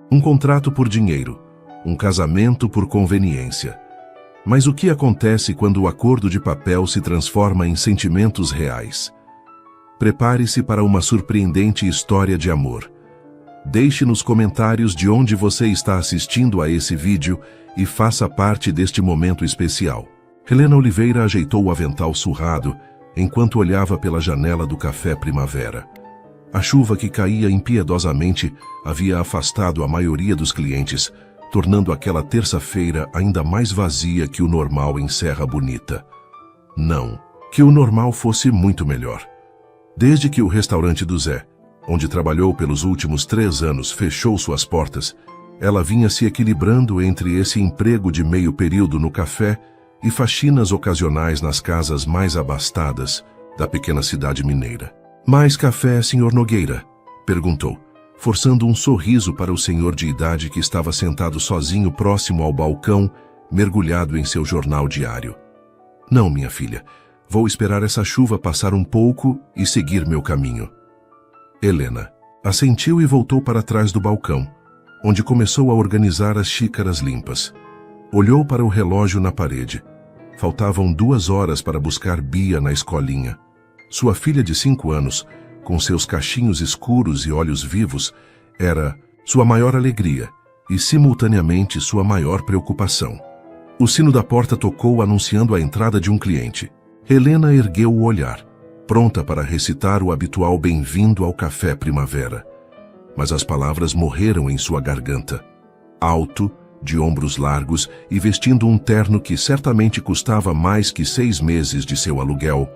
Um contrato por dinheiro, um casamento por conveniência. Mas o que acontece quando o acordo de papel se transforma em sentimentos reais? Prepare-se para uma surpreendente história de amor. Deixe nos comentários de onde você está assistindo a esse vídeo e faça parte deste momento especial. Helena Oliveira ajeitou o avental surrado enquanto olhava pela janela do café Primavera. A chuva que caía impiedosamente havia afastado a maioria dos clientes, tornando aquela terça-feira ainda mais vazia que o normal em Serra Bonita. Não, que o normal fosse muito melhor. Desde que o restaurante do Zé, onde trabalhou pelos últimos 3 anos, fechou suas portas, ela vinha se equilibrando entre esse emprego de meio período no café e faxinas ocasionais nas casas mais abastadas da pequena cidade mineira. "Mais café, Sr. Nogueira?" perguntou, forçando um sorriso para o senhor de idade que estava sentado sozinho próximo ao balcão, mergulhado em seu jornal diário. "Não, minha filha. Vou esperar essa chuva passar um pouco e seguir meu caminho." Helena assentiu e voltou para trás do balcão, onde começou a organizar as xícaras limpas. Olhou para o relógio na parede. Faltavam 2 horas para buscar Bia na escolinha. Sua filha de 5 anos, com seus cachinhos escuros e olhos vivos, era sua maior alegria e, simultaneamente, sua maior preocupação. O sino da porta tocou anunciando a entrada de um cliente. Helena ergueu o olhar, pronta para recitar o habitual bem-vindo ao café Primavera. Mas as palavras morreram em sua garganta. Alto, de ombros largos e vestindo um terno que certamente custava mais que 6 meses de seu aluguel,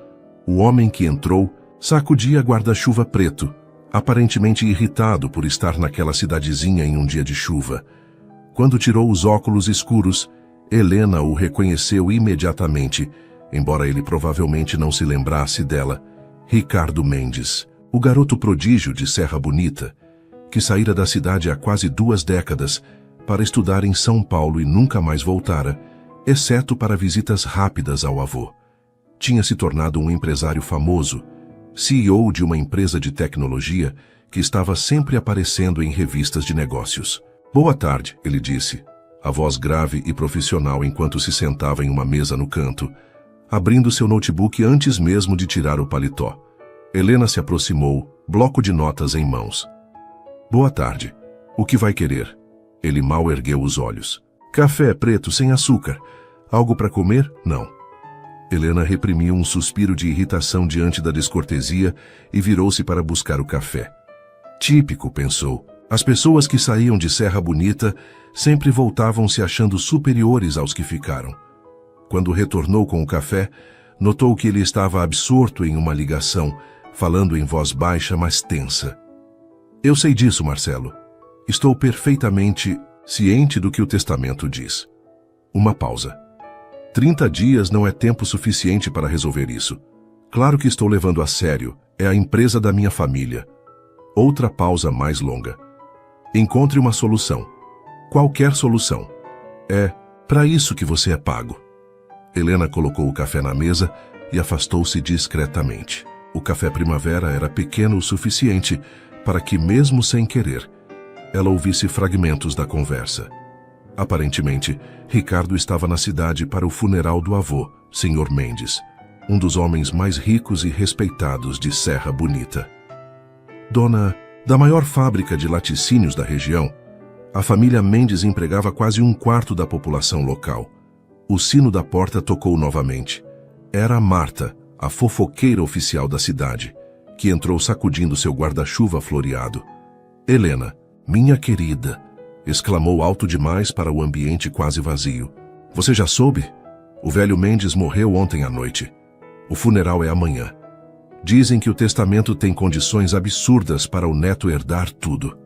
o homem que entrou sacudia guarda-chuva preto, aparentemente irritado por estar naquela cidadezinha em um dia de chuva. Quando tirou os óculos escuros, Helena o reconheceu imediatamente, embora ele provavelmente não se lembrasse dela. Ricardo Mendes, o garoto prodígio de Serra Bonita, que saíra da cidade há quase 2 décadas para estudar em São Paulo e nunca mais voltara, exceto para visitas rápidas ao avô. Tinha se tornado um empresário famoso, CEO de uma empresa de tecnologia que estava sempre aparecendo em revistas de negócios. "Boa tarde", ele disse, a voz grave e profissional enquanto se sentava em uma mesa no canto, abrindo seu notebook antes mesmo de tirar o paletó. Helena se aproximou, bloco de notas em mãos. "Boa tarde. O que vai querer?" Ele mal ergueu os olhos. "Café preto sem açúcar. Algo para comer? Não." Helena reprimiu um suspiro de irritação diante da descortesia e virou-se para buscar o café. Típico, pensou. As pessoas que saíam de Serra Bonita sempre voltavam se achando superiores aos que ficaram. Quando retornou com o café, notou que ele estava absorto em uma ligação, falando em voz baixa, mas tensa. "Eu sei disso, Marcelo. Estou perfeitamente ciente do que o testamento diz." Uma pausa. 30 dias não é tempo suficiente para resolver isso. Claro que estou levando a sério. É a empresa da minha família. Outra pausa mais longa. Encontre uma solução. Qualquer solução. É para isso que você é pago. Helena colocou o café na mesa e afastou-se discretamente. O café Primavera era pequeno o suficiente para que, mesmo sem querer, ela ouvisse fragmentos da conversa. Aparentemente, Ricardo estava na cidade para o funeral do avô, Sr. Mendes, um dos homens mais ricos e respeitados de Serra Bonita. Dona da maior fábrica de laticínios da região, a família Mendes empregava quase 1/4 da população local. O sino da porta tocou novamente. Era a Marta, a fofoqueira oficial da cidade, que entrou sacudindo seu guarda-chuva floreado. "Helena, minha querida", exclamou alto demais para o ambiente quase vazio. "Você já soube? O velho Mendes morreu ontem à noite. O funeral é amanhã. Dizem que o testamento tem condições absurdas para o neto herdar tudo."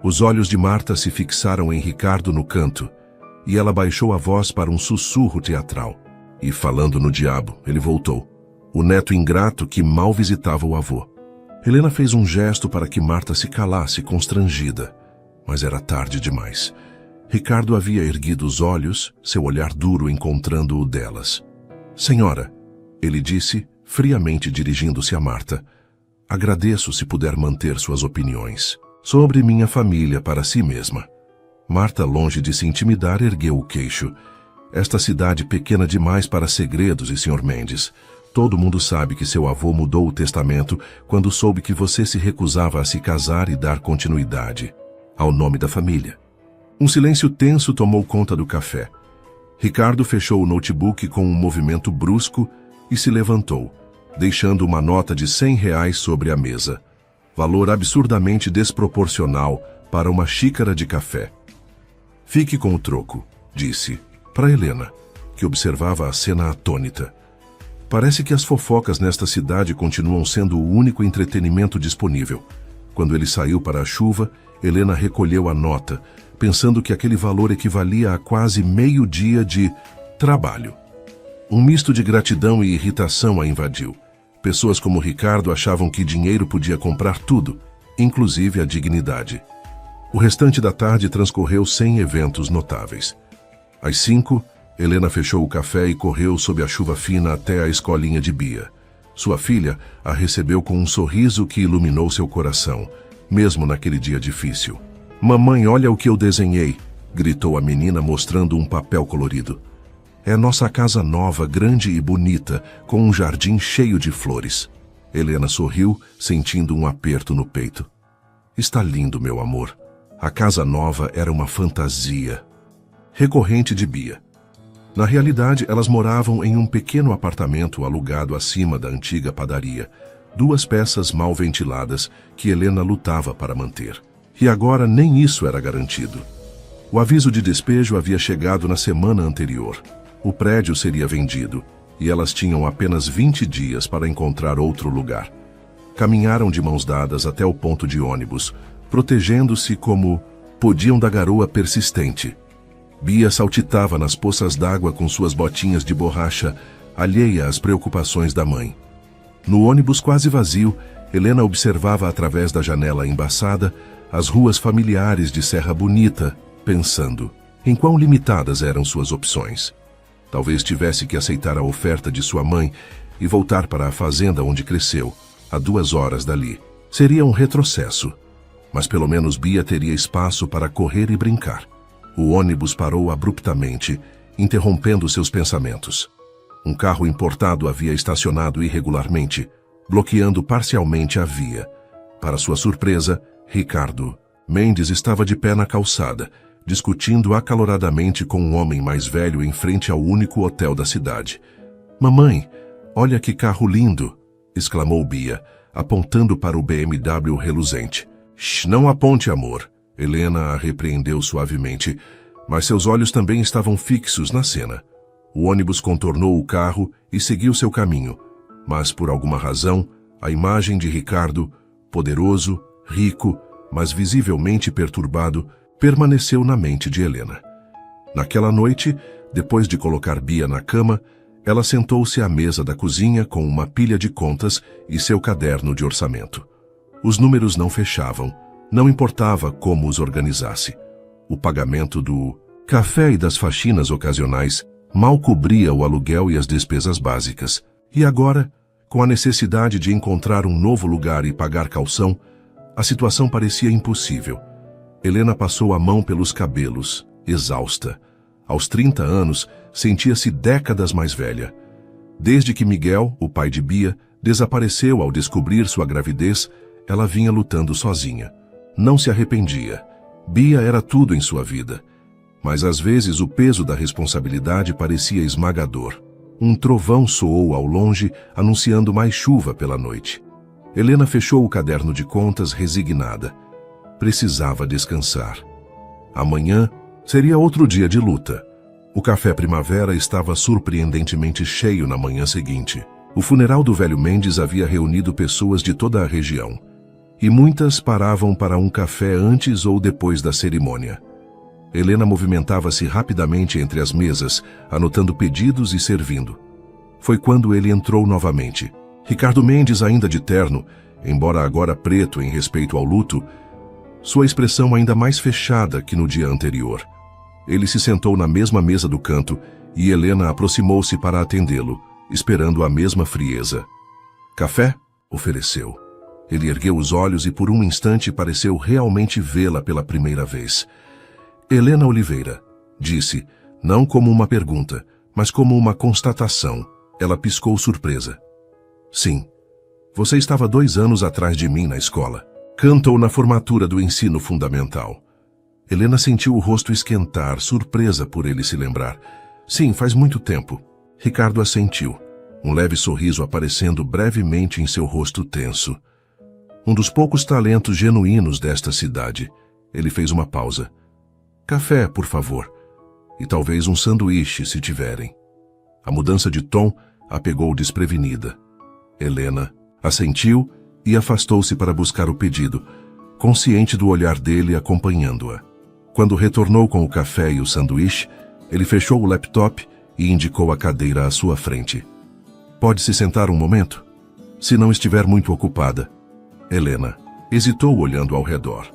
Os olhos de Marta se fixaram em Ricardo no canto, e ela baixou a voz para um sussurro teatral. E, falando no diabo, ele voltou. O neto ingrato que mal visitava o avô. Helena fez um gesto para que Marta se calasse, constrangida. Mas era tarde demais. Ricardo havia erguido os olhos, seu olhar duro encontrando o delas. "Senhora", ele disse, friamente dirigindo-se a Marta, "agradeço se puder manter suas opiniões. sobre minha família para si mesma. Marta, longe de se intimidar, ergueu o queixo. Esta cidade pequena demais para segredos, e Sr. Mendes. Todo mundo sabe que seu avô mudou o testamento quando soube que você se recusava a se casar e dar continuidade ao nome da família. Um silêncio tenso tomou conta do café. Ricardo fechou o notebook com um movimento brusco e se levantou, deixando uma nota de R$100 sobre a mesa. Valor absurdamente desproporcional para uma xícara de café. Fique com o troco, disse, para Helena, que observava a cena atônita. Parece que as fofocas nesta cidade continuam sendo o único entretenimento disponível. Quando ele saiu para a chuva, Helena recolheu a nota, pensando que aquele valor equivalia a quase meio-dia de trabalho. Um misto de gratidão e irritação a invadiu. Pessoas como Ricardo achavam que dinheiro podia comprar tudo, inclusive a dignidade. O restante da tarde transcorreu sem eventos notáveis. Às 5, Helena fechou o café e correu sob a chuva fina até a escolinha de Bia. Sua filha a recebeu com um sorriso que iluminou seu coração, mesmo naquele dia difícil. "Mamãe, olha o que eu desenhei", gritou a menina mostrando um papel colorido. "É nossa casa nova, grande e bonita, com um jardim cheio de flores." Helena sorriu, sentindo um aperto no peito. "Está lindo, meu amor." A casa nova era uma fantasia recorrente de Bia. Na realidade, elas moravam em um pequeno apartamento alugado acima da antiga padaria, 2 peças mal ventiladas que Helena lutava para manter. E agora nem isso era garantido. O aviso de despejo havia chegado na semana anterior. O prédio seria vendido, e elas tinham apenas 20 dias para encontrar outro lugar. Caminharam de mãos dadas até o ponto de ônibus, protegendo-se como podiam da garoa persistente. Bia saltitava nas poças d'água com suas botinhas de borracha, alheia às preocupações da mãe. No ônibus quase vazio, Helena observava através da janela embaçada as ruas familiares de Serra Bonita, pensando em quão limitadas eram suas opções. Talvez tivesse que aceitar a oferta de sua mãe e voltar para a fazenda onde cresceu, a 2 horas dali. Seria um retrocesso, mas pelo menos Bia teria espaço para correr e brincar. O ônibus parou abruptamente, interrompendo seus pensamentos. Um carro importado havia estacionado irregularmente, bloqueando parcialmente a via. Para sua surpresa, Ricardo Mendes estava de pé na calçada, discutindo acaloradamente com um homem mais velho em frente ao único hotel da cidade. "Mamãe, olha que carro lindo!" exclamou Bia, apontando para o BMW reluzente. "Shh, não aponte, amor." Helena a repreendeu suavemente, mas seus olhos também estavam fixos na cena. O ônibus contornou o carro e seguiu seu caminho, mas por alguma razão, a imagem de Ricardo, poderoso, rico, mas visivelmente perturbado, permaneceu na mente de Helena. Naquela noite, depois de colocar Bia na cama, ela sentou-se à mesa da cozinha com uma pilha de contas e seu caderno de orçamento. Os números não fechavam, não importava como os organizasse. O pagamento do café e das faxinas ocasionais mal cobria o aluguel e as despesas básicas. E agora, com a necessidade de encontrar um novo lugar e pagar calção, a situação parecia impossível. Helena passou a mão pelos cabelos, exausta. Aos 30 anos, sentia-se décadas mais velha. Desde que Miguel, o pai de Bia, desapareceu ao descobrir sua gravidez, ela vinha lutando sozinha. Não se arrependia. Bia era tudo em sua vida. Mas às vezes o peso da responsabilidade parecia esmagador. Um trovão soou ao longe, anunciando mais chuva pela noite. Helena fechou o caderno de contas resignada. Precisava descansar. Amanhã seria outro dia de luta. O café Primavera estava surpreendentemente cheio na manhã seguinte. O funeral do velho Mendes havia reunido pessoas de toda a região. E muitas paravam para um café antes ou depois da cerimônia. Helena movimentava-se rapidamente entre as mesas, anotando pedidos e servindo. Foi quando ele entrou novamente. Ricardo Mendes, ainda de terno, embora agora preto em respeito ao luto, sua expressão ainda mais fechada que no dia anterior. Ele se sentou na mesma mesa do canto e Helena aproximou-se para atendê-lo, esperando a mesma frieza. "Café?" ofereceu. Ele ergueu os olhos e por um instante pareceu realmente vê-la pela primeira vez. Helena Oliveira, disse, não como uma pergunta, mas como uma constatação. Ela piscou surpresa. Sim, você estava 2 anos atrás de mim na escola. Cantou na formatura do ensino fundamental. Helena sentiu o rosto esquentar, surpresa por ele se lembrar. Sim, faz muito tempo. Ricardo assentiu, um leve sorriso aparecendo brevemente em seu rosto tenso. Um dos poucos talentos genuínos desta cidade. Ele fez uma pausa. Café, por favor. E talvez um sanduíche, se tiverem. A mudança de tom a pegou desprevenida. Helena assentiu e afastou-se para buscar o pedido, consciente do olhar dele acompanhando-a. Quando retornou com o café e o sanduíche, ele fechou o laptop e indicou a cadeira à sua frente. Pode se sentar um momento? Se não estiver muito ocupada. Helena hesitou olhando ao redor.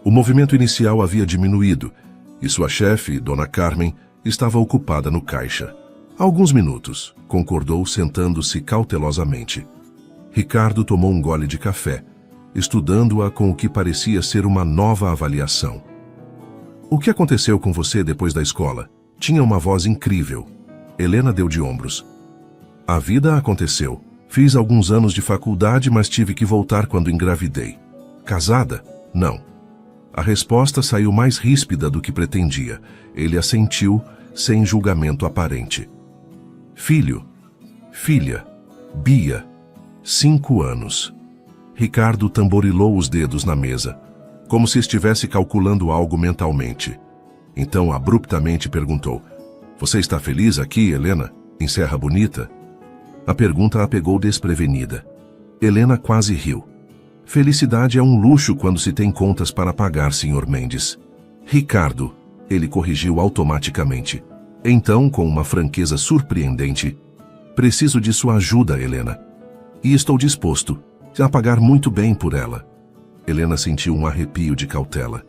O movimento inicial havia diminuído e sua chefe, Dona Carmen, estava ocupada no caixa. Alguns minutos, concordou sentando-se cautelosamente. Ricardo tomou um gole de café, estudando-a com o que parecia ser uma nova avaliação. O que aconteceu com você depois da escola? Tinha uma voz incrível. Helena deu de ombros. A vida aconteceu. Fiz alguns anos de faculdade, mas tive que voltar quando engravidei. Casada? Não. A resposta saiu mais ríspida do que pretendia. Ele assentiu, sem julgamento aparente. Filho. Filha. Bia. 5 anos. Ricardo tamborilou os dedos na mesa, como se estivesse calculando algo mentalmente. Então, abruptamente perguntou, você está feliz aqui, Helena? Em Serra Bonita? A pergunta a pegou desprevenida. Helena quase riu. Felicidade é um luxo quando se tem contas para pagar, Sr. Mendes. Ricardo, ele corrigiu automaticamente. Então, com uma franqueza surpreendente, preciso de sua ajuda, Helena. E estou disposto a pagar muito bem por ela. Helena sentiu um arrepio de cautela.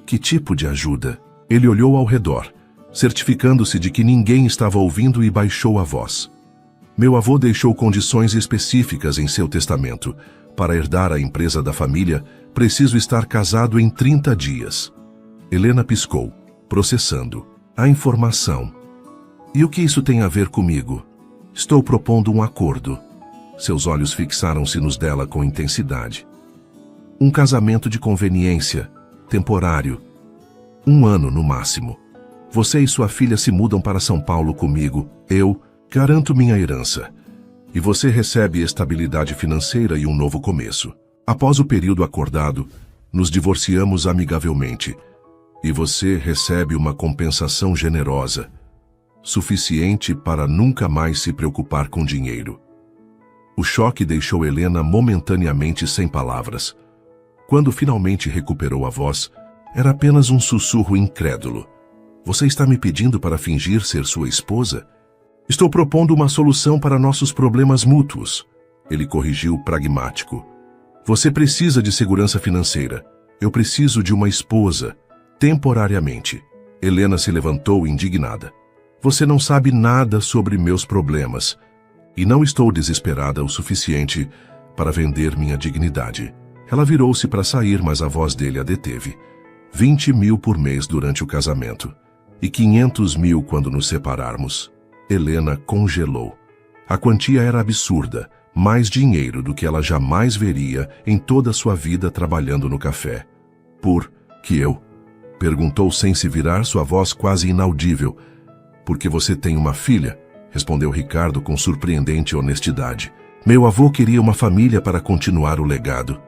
Que tipo de ajuda? Ele olhou ao redor, certificando-se de que ninguém estava ouvindo e baixou a voz. Meu avô deixou condições específicas em seu testamento. Para herdar a empresa da família, preciso estar casado em 30 dias. Helena piscou, processando a informação. E o que isso tem a ver comigo? Estou propondo um acordo. Seus olhos fixaram-se nos dela com intensidade. Um casamento de conveniência, temporário. 1 ano no máximo. Você e sua filha se mudam para São Paulo comigo. Eu garanto minha herança. E você recebe estabilidade financeira e um novo começo. Após o período acordado, nos divorciamos amigavelmente. E você recebe uma compensação generosa, suficiente para nunca mais se preocupar com dinheiro. O choque deixou Helena momentaneamente sem palavras. Quando finalmente recuperou a voz, era apenas um sussurro incrédulo. Você está me pedindo para fingir ser sua esposa? Estou propondo uma solução para nossos problemas mútuos. Ele corrigiu pragmático. Você precisa de segurança financeira. Eu preciso de uma esposa, temporariamente. Helena se levantou indignada. Você não sabe nada sobre meus problemas. E não estou desesperada o suficiente para vender minha dignidade. Ela virou-se para sair, mas a voz dele a deteve. 20 mil por mês durante o casamento. E 500 mil quando nos separarmos. Helena congelou. A quantia era absurda, mais dinheiro do que ela jamais veria em toda a sua vida trabalhando no café. Por que eu? Perguntou sem se virar, sua voz quase inaudível. Porque você tem uma filha? Respondeu Ricardo com surpreendente honestidade. Meu avô queria uma família para continuar o legado.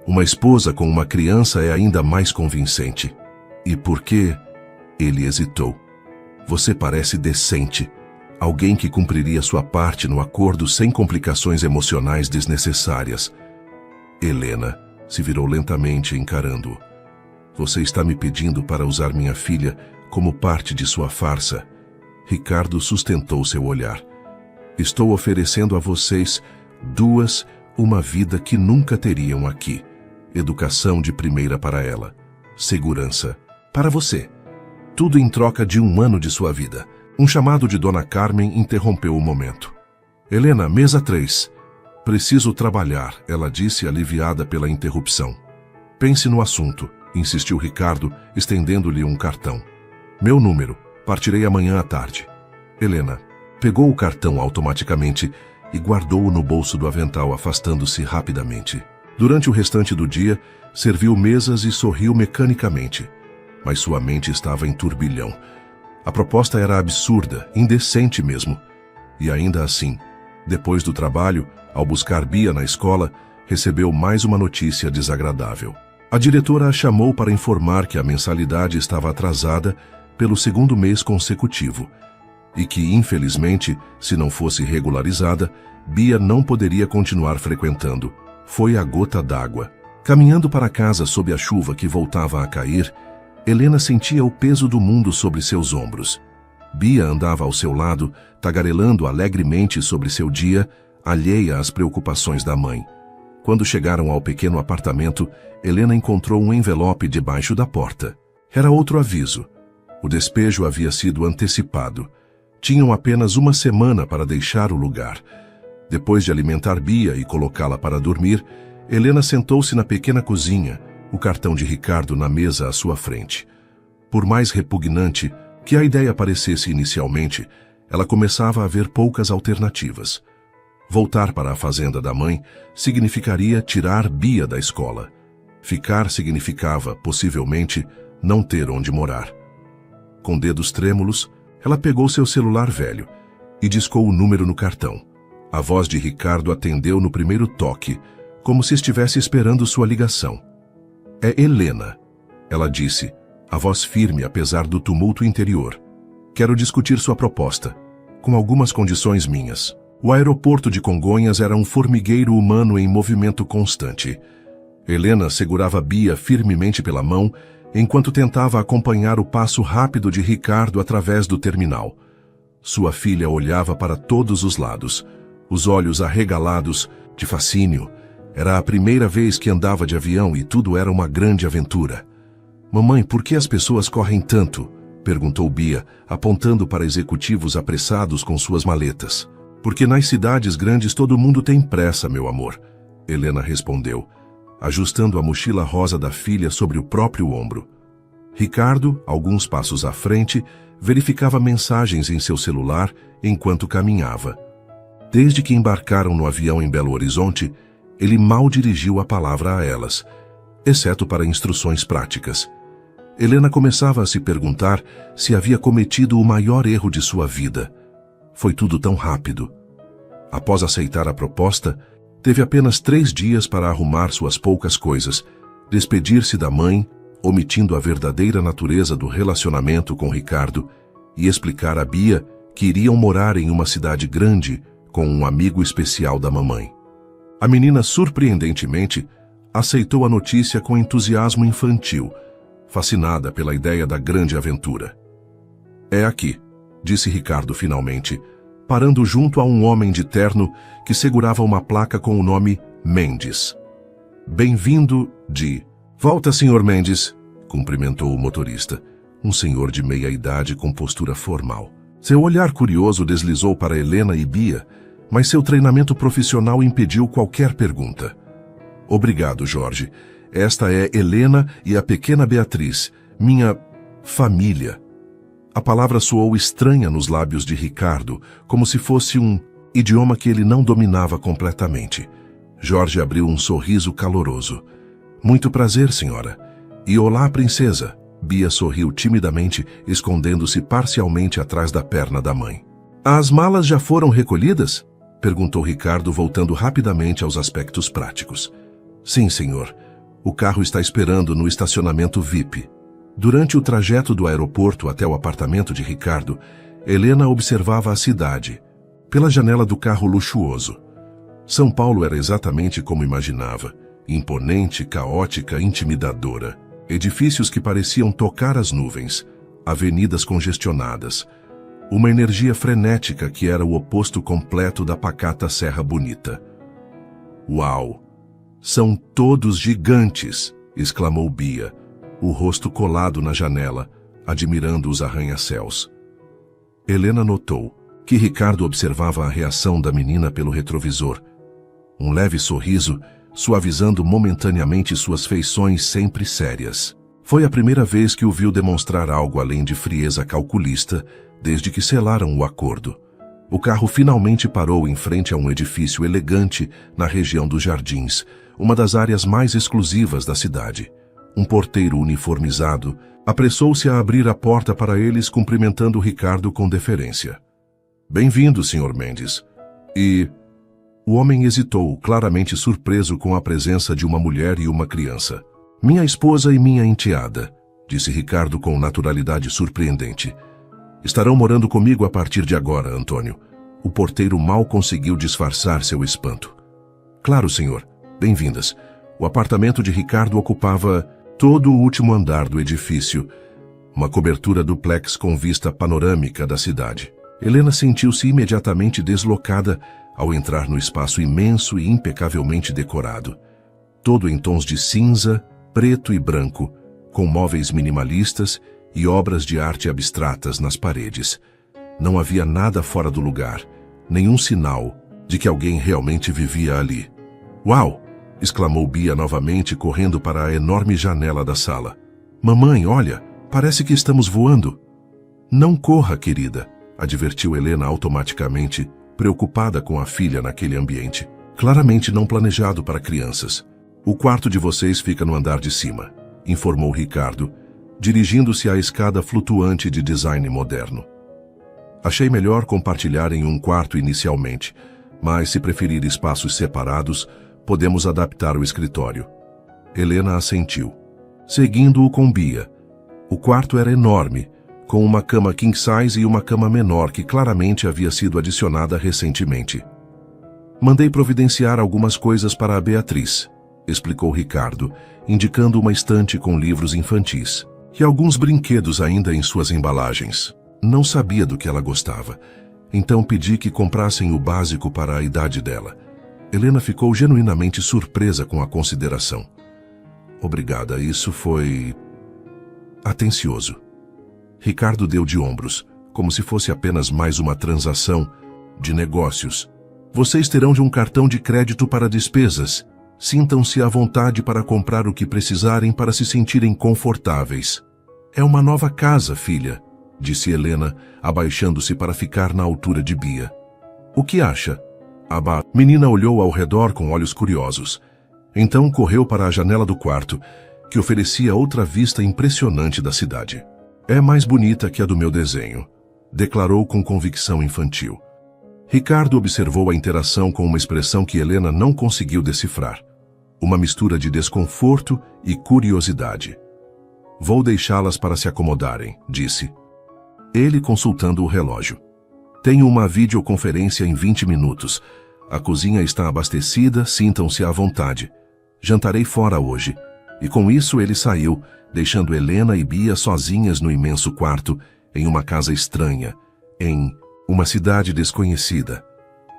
Uma esposa com uma criança é ainda mais convincente. E por quê? Ele hesitou. Você parece decente. Alguém que cumpriria sua parte no acordo sem complicações emocionais desnecessárias. Helena se virou lentamente encarando-o. Você está me pedindo para usar minha filha como parte de sua farsa? Ricardo sustentou seu olhar. Estou oferecendo a vocês 2 uma vida que nunca teriam aqui. Educação de primeira para ela. Segurança para você. Tudo em troca de 1 ano de sua vida. Um chamado de Dona Carmen interrompeu o momento. Helena, mesa 3. Preciso trabalhar, ela disse, aliviada pela interrupção. Pense no assunto, insistiu Ricardo, estendendo-lhe um cartão. Meu número, partirei amanhã à tarde. Helena pegou o cartão automaticamente e guardou-o no bolso do avental, afastando-se rapidamente. Durante o restante do dia, serviu mesas e sorriu mecanicamente, mas sua mente estava em turbilhão. A proposta era absurda, indecente mesmo. E ainda assim, depois do trabalho, ao buscar Bia na escola, recebeu mais uma notícia desagradável. A diretora a chamou para informar que a mensalidade estava atrasada pelo segundo mês consecutivo e que, infelizmente, se não fosse regularizada, Bia não poderia continuar frequentando. Foi a gota d'água. Caminhando para casa sob a chuva que voltava a cair, Helena sentia o peso do mundo sobre seus ombros. Bia andava ao seu lado, tagarelando alegremente sobre seu dia, alheia às preocupações da mãe. Quando chegaram ao pequeno apartamento, Helena encontrou um envelope debaixo da porta. Era outro aviso. O despejo havia sido antecipado. Tinham apenas uma semana para deixar o lugar. Depois de alimentar Bia e colocá-la para dormir, Helena sentou-se na pequena cozinha, o cartão de Ricardo na mesa à sua frente. Por mais repugnante que a ideia parecesse inicialmente, ela começava a ver poucas alternativas. Voltar para a fazenda da mãe significaria tirar Bia da escola. Ficar significava, possivelmente, não ter onde morar. Com dedos trêmulos, ela pegou seu celular velho e discou o número no cartão. A voz de Ricardo atendeu no primeiro toque, como se estivesse esperando sua ligação. É Helena, ela disse, a voz firme apesar do tumulto interior. Quero discutir sua proposta, com algumas condições minhas. O aeroporto de Congonhas era um formigueiro humano em movimento constante. Helena segurava Bia firmemente pela mão, enquanto tentava acompanhar o passo rápido de Ricardo através do terminal. Sua filha olhava para todos os lados, os olhos arregalados de fascínio. Era a primeira vez que andava de avião e tudo era uma grande aventura. Mamãe, por que as pessoas correm tanto? Perguntou Bia, apontando para executivos apressados com suas maletas. Porque nas cidades grandes todo mundo tem pressa, meu amor, Helena respondeu, ajustando a mochila rosa da filha sobre o próprio ombro. Ricardo, alguns passos à frente, verificava mensagens em seu celular enquanto caminhava. Desde que embarcaram no avião em Belo Horizonte, ele mal dirigiu a palavra a elas, exceto para instruções práticas. Helena começava a se perguntar se havia cometido o maior erro de sua vida. Foi tudo tão rápido. Após aceitar a proposta, teve apenas 3 dias para arrumar suas poucas coisas, despedir-se da mãe, omitindo a verdadeira natureza do relacionamento com Ricardo, e explicar a Bia que iriam morar em uma cidade grande com um amigo especial da mamãe. A menina, surpreendentemente, aceitou a notícia com entusiasmo infantil, fascinada pela ideia da grande aventura. É aqui, disse Ricardo finalmente, parando junto a um homem de terno que segurava uma placa com o nome Mendes. Bem-vindo de... Volta, Sr. Mendes, cumprimentou o motorista, um senhor de meia idade com postura formal. Seu olhar curioso deslizou para Helena e Bia, mas seu treinamento profissional impediu qualquer pergunta. Obrigado, Jorge. Esta é Helena e a pequena Beatriz, minha família. A palavra soou estranha nos lábios de Ricardo, como se fosse um idioma que ele não dominava completamente. Jorge abriu um sorriso caloroso. Muito prazer, senhora. E olá, princesa. Bia sorriu timidamente, escondendo-se parcialmente atrás da perna da mãe. As malas já foram recolhidas? Perguntou Ricardo, voltando rapidamente aos aspectos práticos. Sim, senhor. O carro está esperando no estacionamento VIP. Durante o trajeto do aeroporto até o apartamento de Ricardo, Helena observava a cidade, pela janela do carro luxuoso. São Paulo era exatamente como imaginava, imponente, caótica, intimidadora. Edifícios que pareciam tocar as nuvens, avenidas congestionadas, uma energia frenética que era o oposto completo da pacata Serra Bonita. Uau! São todos gigantes! Exclamou Bia, o rosto colado na janela, admirando os arranha-céus. Helena notou que Ricardo observava a reação da menina pelo retrovisor. um leve sorriso, suavizando momentaneamente suas feições sempre sérias. Foi a primeira vez que o viu demonstrar algo além de frieza calculista, desde que selaram o acordo. O carro finalmente parou em frente a um edifício elegante na região dos Jardins, uma das áreas mais exclusivas da cidade. Um porteiro uniformizado apressou-se a abrir a porta para eles, cumprimentando Ricardo com deferência. Bem-vindo, Sr. Mendes. E... O homem hesitou, claramente surpreso com a presença de uma mulher e uma criança. Minha esposa e minha enteada, disse Ricardo com naturalidade surpreendente. Estarão morando comigo a partir de agora, Antônio. O porteiro mal conseguiu disfarçar seu espanto. Claro, senhor. Bem-vindas. O apartamento de Ricardo ocupava todo o último andar do edifício, uma cobertura duplex com vista panorâmica da cidade. Helena sentiu-se imediatamente deslocada ao entrar no espaço imenso e impecavelmente decorado. Todo em tons de cinza, preto e branco, com móveis minimalistas e obras de arte abstratas nas paredes. Não havia nada fora do lugar, nenhum sinal de que alguém realmente vivia ali. Uau! Exclamou Bia novamente, correndo para a enorme janela da sala. Mamãe, olha, parece que estamos voando. Não corra, querida, advertiu Helena automaticamente, preocupada com a filha naquele ambiente, claramente não planejado para crianças. O quarto de vocês fica no andar de cima, informou Ricardo, dirigindo-se à escada flutuante de design moderno. Achei melhor compartilhar em um quarto inicialmente, mas se preferir espaços separados, podemos adaptar o escritório. Helena assentiu, seguindo-o com Bia. O quarto era enorme, com uma cama king size e uma cama menor que claramente havia sido adicionada recentemente. Mandei providenciar algumas coisas para a Beatriz, explicou Ricardo, indicando uma estante com livros infantis e alguns brinquedos ainda em suas embalagens. Não sabia do que ela gostava, então pedi que comprassem o básico para a idade dela. Helena ficou genuinamente surpresa com a consideração. Obrigada, isso foi... atencioso. Ricardo deu de ombros, como se fosse apenas mais uma transação de negócios. Vocês terão de um cartão de crédito para despesas. Sintam-se à vontade para comprar o que precisarem para se sentirem confortáveis. É uma nova casa, filha, disse Helena, abaixando-se para ficar na altura de Bia. O que acha? A menina olhou ao redor com olhos curiosos. Então correu para a janela do quarto, que oferecia outra vista impressionante da cidade. É mais bonita que a do meu desenho, declarou com convicção infantil. Ricardo observou a interação com uma expressão que Helena não conseguiu decifrar. Uma mistura de desconforto e curiosidade. Vou deixá-las para se acomodarem, disse. Ele consultando o relógio. Tenho uma videoconferência em 20 minutos. A cozinha está abastecida, sintam-se à vontade. Jantarei fora hoje. E com isso ele saiu, deixando Helena e Bia sozinhas no imenso quarto, em uma casa estranha, em uma cidade desconhecida.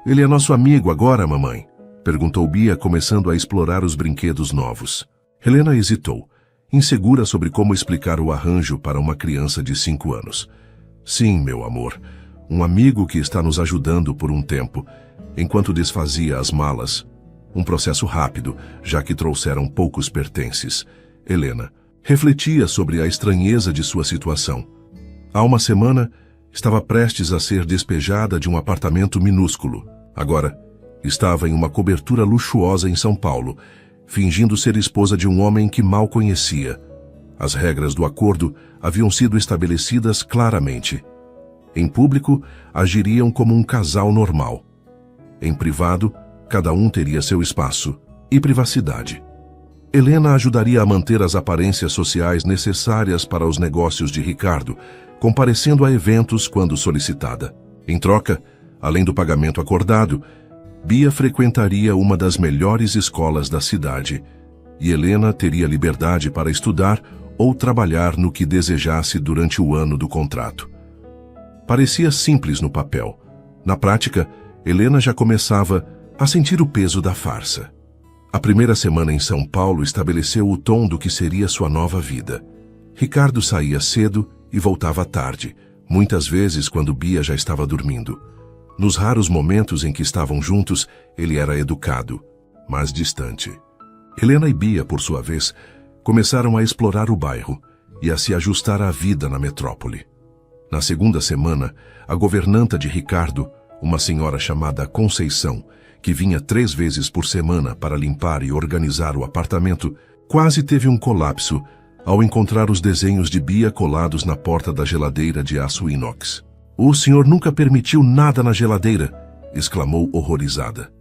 Ele é nosso amigo agora, mamãe? Perguntou Bia, começando a explorar os brinquedos novos. Helena hesitou, insegura sobre como explicar o arranjo para uma criança de 5 anos. Sim, meu amor, um amigo que está nos ajudando por um tempo, enquanto desfazia as malas. Um processo rápido, já que trouxeram poucos pertences. Helena refletia sobre a estranheza de sua situação. Há uma semana, estava prestes a ser despejada de um apartamento minúsculo. Agora, estava em uma cobertura luxuosa em São Paulo, fingindo ser esposa de um homem que mal conhecia. As regras do acordo haviam sido estabelecidas claramente. Em público, agiriam como um casal normal. Em privado, cada um teria seu espaço e privacidade. Helena ajudaria a manter as aparências sociais necessárias para os negócios de Ricardo, comparecendo a eventos quando solicitada. Em troca, além do pagamento acordado, Bia frequentaria uma das melhores escolas da cidade e Helena teria liberdade para estudar ou trabalhar no que desejasse durante o ano do contrato. Parecia simples no papel. Na prática, Helena já começava a sentir o peso da farsa. A primeira semana em São Paulo estabeleceu o tom do que seria sua nova vida. Ricardo saía cedo e voltava tarde, muitas vezes quando Bia já estava dormindo. Nos raros momentos em que estavam juntos, ele era educado, mas distante. Helena e Bia, por sua vez, começaram a explorar o bairro e a se ajustar à vida na metrópole. Na segunda semana, a governanta de Ricardo, uma senhora chamada Conceição, que vinha 3 vezes por semana para limpar e organizar o apartamento, quase teve um colapso ao encontrar os desenhos de Bia colados na porta da geladeira de aço inox. "O senhor nunca permitiu nada na geladeira", exclamou horrorizada.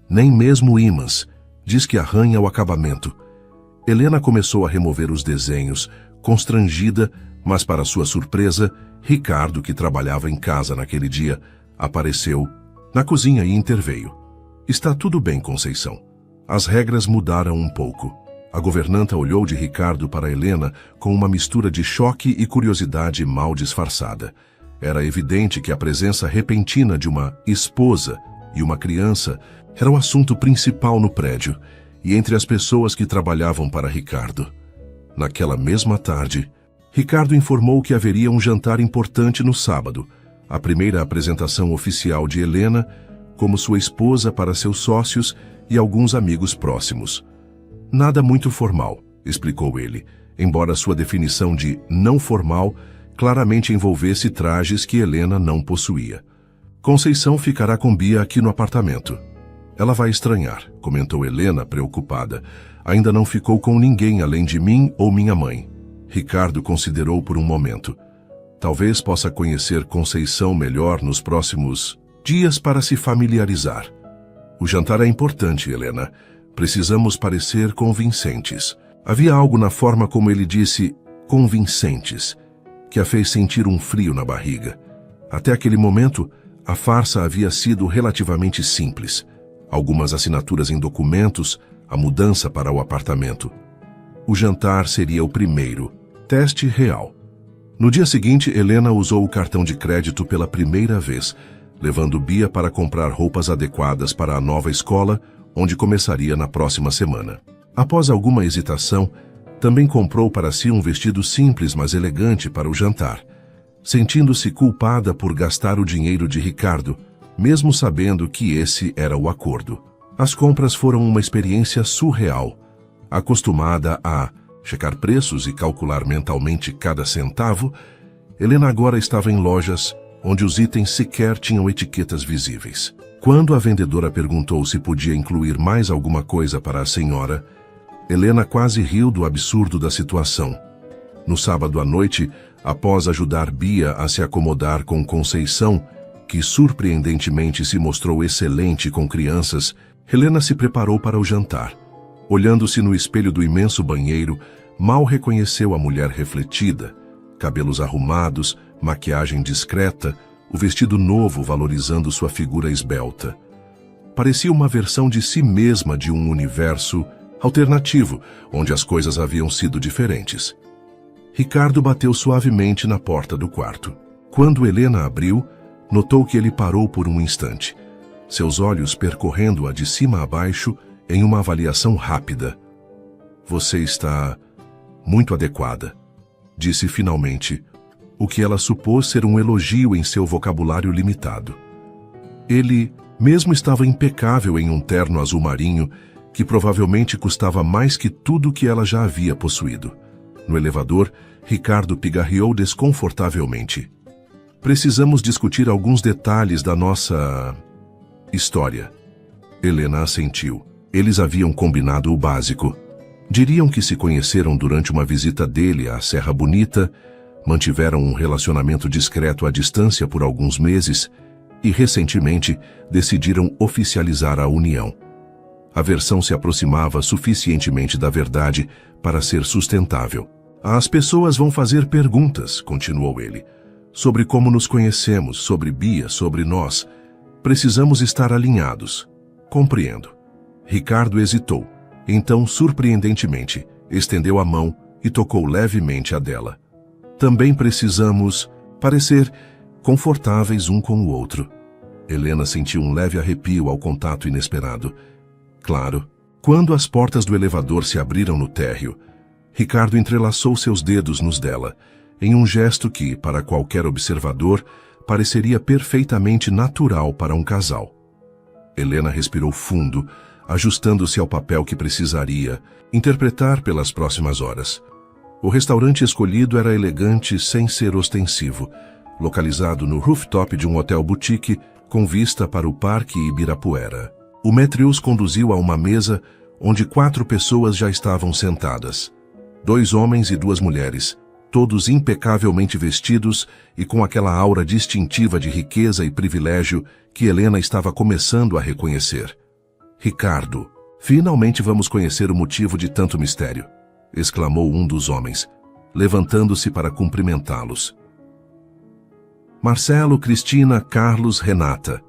"Nem mesmo ímãs", diz que arranha o acabamento. Helena começou a remover os desenhos, constrangida, mas para sua surpresa, Ricardo, que trabalhava em casa naquele dia, apareceu na cozinha e interveio. "Está tudo bem, Conceição. As regras mudaram um pouco." A governanta olhou de Ricardo para Helena com uma mistura de choque e curiosidade mal disfarçada. Era evidente que a presença repentina de uma esposa e uma criança era o assunto principal no prédio e entre as pessoas que trabalhavam para Ricardo. Naquela mesma tarde, Ricardo informou que haveria um jantar importante no sábado, a primeira apresentação oficial de Helena como sua esposa para seus sócios e alguns amigos próximos. "Nada muito formal", explicou ele, embora sua definição de não formal claramente envolvesse trajes que Helena não possuía. "Conceição ficará com Bia aqui no apartamento. Ela vai estranhar", comentou Helena, preocupada. "Ainda não ficou com ninguém além de mim ou minha mãe." Ricardo considerou por um momento. "Talvez possa conhecer Conceição melhor nos próximos dias para se familiarizar." "O jantar é importante, Helena. Precisamos parecer convincentes." Havia algo na forma como ele disse "convincentes" que a fez sentir um frio na barriga. Até aquele momento, a farsa havia sido relativamente simples. Algumas assinaturas em documentos, a mudança para o apartamento. O jantar seria o primeiro teste real. No dia seguinte, Helena usou o cartão de crédito pela primeira vez, levando Bia para comprar roupas adequadas para a nova escola, onde começaria na próxima semana. Após alguma hesitação, também comprou para si um vestido simples, mas elegante para o jantar, sentindo-se culpada por gastar o dinheiro de Ricardo, mesmo sabendo que esse era o acordo. As compras foram uma experiência surreal. Acostumada a checar preços e calcular mentalmente cada centavo, Helena agora estava em lojas onde os itens sequer tinham etiquetas visíveis. Quando a vendedora perguntou se podia incluir mais alguma coisa para a senhora, Helena quase riu do absurdo da situação. No sábado à noite, após ajudar Bia a se acomodar com Conceição, que surpreendentemente se mostrou excelente com crianças, Helena se preparou para o jantar. Olhando-se no espelho do imenso banheiro, mal reconheceu a mulher refletida, cabelos arrumados, maquiagem discreta, o vestido novo valorizando sua figura esbelta. Parecia uma versão de si mesma de um universo alternativo, onde as coisas haviam sido diferentes. Ricardo bateu suavemente na porta do quarto. Quando Helena abriu, notou que ele parou por um instante, seus olhos percorrendo-a de cima a baixo em uma avaliação rápida. "Você está muito adequada", disse finalmente, o que ela supôs ser um elogio em seu vocabulário limitado. Ele mesmo estava impecável em um terno azul marinho que provavelmente custava mais que tudo que ela já havia possuído. No elevador, Ricardo pigarreou desconfortavelmente. "Precisamos discutir alguns detalhes da nossa história." Helena assentiu. Eles haviam combinado o básico. Diriam que se conheceram durante uma visita dele à Serra Bonita, mantiveram um relacionamento discreto à distância por alguns meses e, recentemente, decidiram oficializar a união. A versão se aproximava suficientemente da verdade para ser sustentável. "As pessoas vão fazer perguntas", continuou ele, "sobre como nos conhecemos, sobre Bia, sobre nós. Precisamos estar alinhados." "Compreendo." Ricardo hesitou. Então, surpreendentemente, estendeu a mão e tocou levemente a dela. "Também precisamos parecer confortáveis um com o outro." Helena sentiu um leve arrepio ao contato inesperado. Claro, quando as portas do elevador se abriram no térreo, Ricardo entrelaçou seus dedos nos dela, em um gesto que, para qualquer observador, pareceria perfeitamente natural para um casal. Helena respirou fundo, ajustando-se ao papel que precisaria interpretar pelas próximas horas. O restaurante escolhido era elegante sem ser ostensivo, localizado no rooftop de um hotel boutique com vista para o Parque Ibirapuera. O maître os conduziu a uma mesa onde 4 pessoas já estavam sentadas. 2 homens e 2 mulheres, todos impecavelmente vestidos e com aquela aura distintiva de riqueza e privilégio que Helena estava começando a reconhecer. Ricardo, finalmente vamos conhecer o motivo de tanto mistério, exclamou um dos homens, levantando-se para cumprimentá-los. Marcelo, Cristina, Carlos, Renata.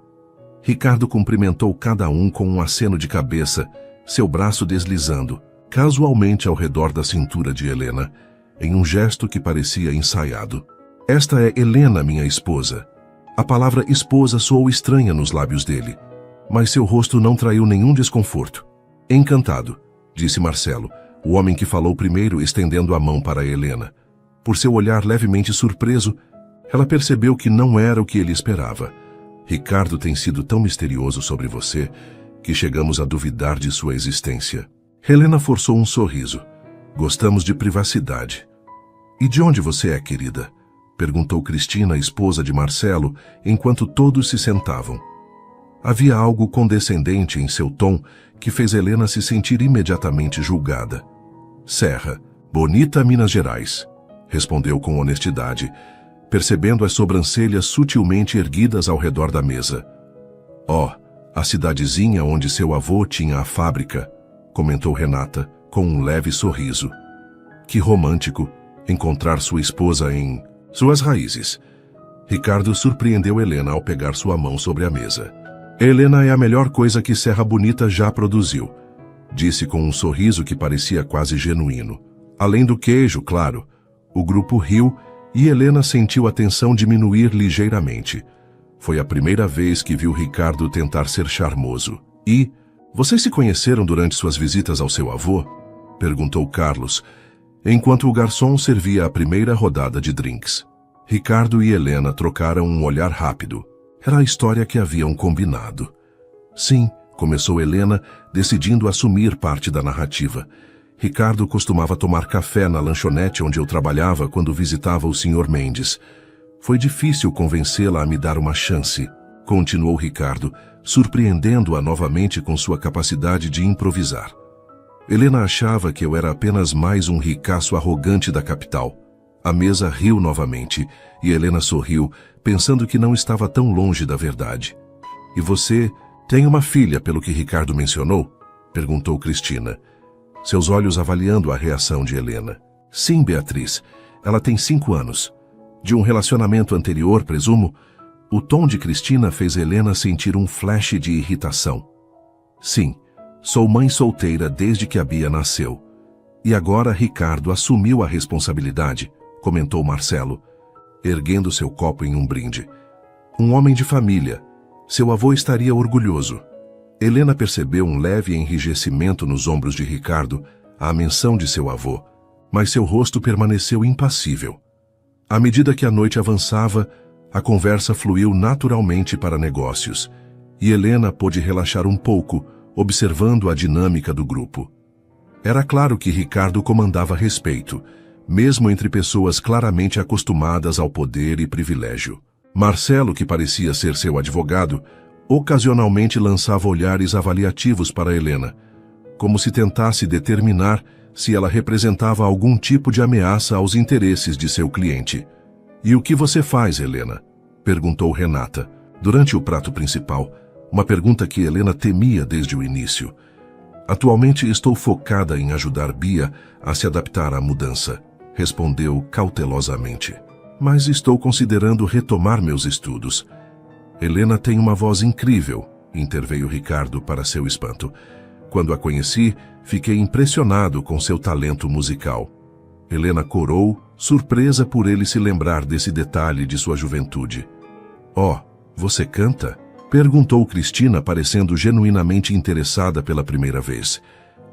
Ricardo cumprimentou cada um com um aceno de cabeça, seu braço deslizando, casualmente ao redor da cintura de Helena, em um gesto que parecia ensaiado. Esta é Helena, minha esposa. A palavra esposa soou estranha nos lábios dele, mas seu rosto não traiu nenhum desconforto. Encantado, disse Marcelo, o homem que falou primeiro estendendo a mão para Helena. Por seu olhar levemente surpreso, ela percebeu que não era o que ele esperava. Ricardo tem sido tão misterioso sobre você que chegamos a duvidar de sua existência. Helena forçou um sorriso. Gostamos de privacidade. E de onde você é, querida? Perguntou Cristina, esposa de Marcelo, enquanto todos se sentavam. Havia algo condescendente em seu tom que fez Helena se sentir imediatamente julgada. Serra, Bonita, Minas Gerais, respondeu com honestidade, percebendo as sobrancelhas sutilmente erguidas ao redor da mesa. Oh, a cidadezinha onde seu avô tinha a fábrica, comentou Renata, com um leve sorriso. Que romântico encontrar sua esposa em suas raízes. Ricardo surpreendeu Helena ao pegar sua mão sobre a mesa. Helena é a melhor coisa que Serra Bonita já produziu, disse com um sorriso que parecia quase genuíno. Além do queijo, claro. O grupo riu e Helena sentiu a tensão diminuir ligeiramente. Foi a primeira vez que viu Ricardo tentar ser charmoso. E, vocês se conheceram durante suas visitas ao seu avô? Perguntou Carlos, enquanto o garçom servia a primeira rodada de drinks. Ricardo e Helena trocaram um olhar rápido. Era a história que haviam combinado. Sim, começou Helena, decidindo assumir parte da narrativa. Ricardo costumava tomar café na lanchonete onde eu trabalhava quando visitava o Sr. Mendes. Foi difícil convencê-la a me dar uma chance, continuou Ricardo, surpreendendo-a novamente com sua capacidade de improvisar. Helena achava que eu era apenas mais um ricaço arrogante da capital. A mesa riu novamente, e Helena sorriu, pensando que não estava tão longe da verdade. E você tem uma filha, pelo que Ricardo mencionou? Perguntou Cristina, seus olhos avaliando a reação de Helena. Sim, Beatriz, ela tem 5 anos. De um relacionamento anterior, presumo? O tom de Cristina fez Helena sentir um flash de irritação. Sim, sou mãe solteira desde que a Bia nasceu. E agora Ricardo assumiu a responsabilidade, comentou Marcelo, erguendo seu copo em um brinde. Um homem de família. Seu avô estaria orgulhoso. Helena percebeu um leve enrijecimento nos ombros de Ricardo à menção de seu avô, mas seu rosto permaneceu impassível. À medida que a noite avançava, a conversa fluiu naturalmente para negócios, e Helena pôde relaxar um pouco, observando a dinâmica do grupo. Era claro que Ricardo comandava respeito, mesmo entre pessoas claramente acostumadas ao poder e privilégio. Marcelo, que parecia ser seu advogado, ocasionalmente lançava olhares avaliativos para Helena, como se tentasse determinar se ela representava algum tipo de ameaça aos interesses de seu cliente. E o que você faz, Helena? Perguntou Renata, durante o prato principal, uma pergunta que Helena temia desde o início. Atualmente estou focada em ajudar Bia a se adaptar à mudança, respondeu cautelosamente. Mas estou considerando retomar meus estudos. Helena tem uma voz incrível, interveio Ricardo para seu espanto. Quando a conheci, fiquei impressionado com seu talento musical. Helena corou, surpresa por ele se lembrar desse detalhe de sua juventude. Oh, você canta? Perguntou Cristina, parecendo genuinamente interessada pela primeira vez.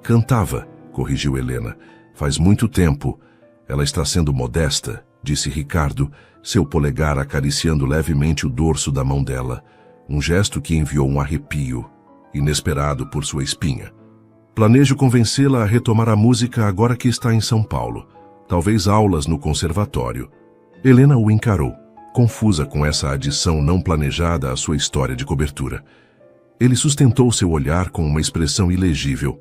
Cantava, corrigiu Helena. Faz muito tempo. Ela está sendo modesta. disse Ricardo, seu polegar acariciando levemente o dorso da mão dela, um gesto que enviou um arrepio, inesperado por sua espinha. Planejo convencê-la a retomar a música agora que está em São Paulo, talvez aulas no conservatório. Helena o encarou, confusa com essa adição não planejada à sua história de cobertura. Ele sustentou seu olhar com uma expressão ilegível.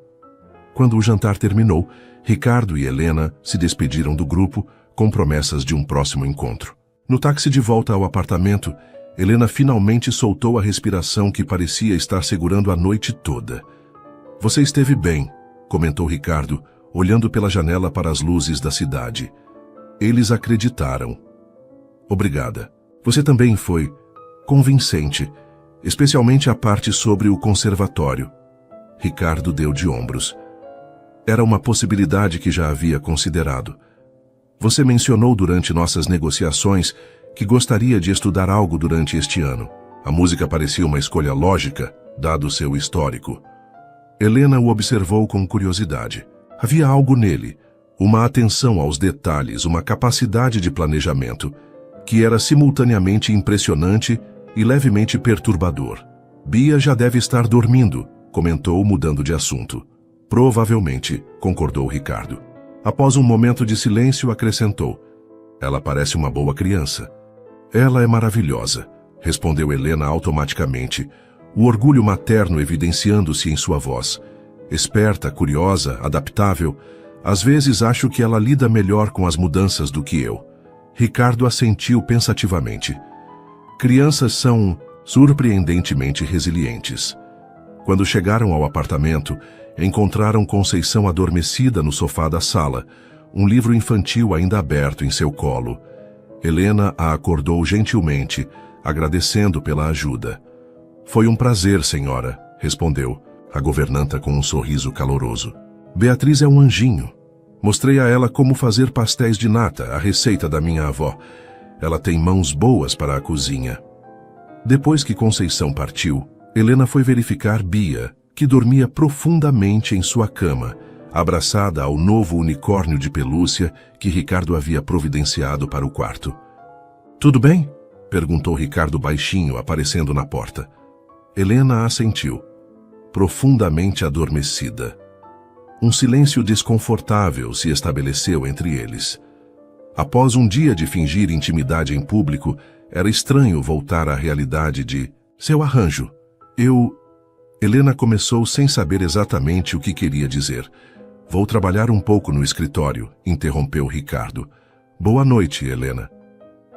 Quando o jantar terminou, Ricardo e Helena se despediram do grupo com promessas de um próximo encontro. No táxi de volta ao apartamento, Helena finalmente soltou a respiração que parecia estar segurando a noite toda. Você esteve bem, comentou Ricardo, olhando pela janela para as luzes da cidade. Eles acreditaram. Obrigada. Você também foi convincente, especialmente a parte sobre o conservatório. Ricardo deu de ombros. Era uma possibilidade que já havia considerado. Você mencionou durante nossas negociações que gostaria de estudar algo durante este ano. A música parecia uma escolha lógica, dado seu histórico. Helena o observou com curiosidade. Havia algo nele, uma atenção aos detalhes, uma capacidade de planejamento, que era simultaneamente impressionante e levemente perturbador. Bia já deve estar dormindo, comentou, mudando de assunto. Provavelmente, concordou Ricardo. Após um momento de silêncio, acrescentou. Ela parece uma boa criança. Ela é maravilhosa, respondeu Helena automaticamente, o orgulho materno evidenciando-se em sua voz. Esperta, curiosa, adaptável, às vezes acho que ela lida melhor com as mudanças do que eu. Ricardo assentiu pensativamente. Crianças são surpreendentemente resilientes. Quando chegaram ao apartamento, encontraram Conceição adormecida no sofá da sala, um livro infantil ainda aberto em seu colo. Helena a acordou gentilmente, agradecendo pela ajuda. Foi um prazer, senhora, respondeu, a governanta com um sorriso caloroso. Beatriz é um anjinho. Mostrei a ela como fazer pastéis de nata, a receita da minha avó. Ela tem mãos boas para a cozinha. Depois que Conceição partiu, Helena foi verificar Bia, que dormia profundamente em sua cama, abraçada ao novo unicórnio de pelúcia que Ricardo havia providenciado para o quarto. Tudo bem? Perguntou Ricardo baixinho, aparecendo na porta. Helena assentiu, profundamente adormecida. Um silêncio desconfortável se estabeleceu entre eles. Após um dia de fingir intimidade em público, era estranho voltar à realidade de seu arranjo. Helena começou sem saber exatamente o que queria dizer. Vou trabalhar um pouco no escritório, interrompeu Ricardo. Boa noite, Helena.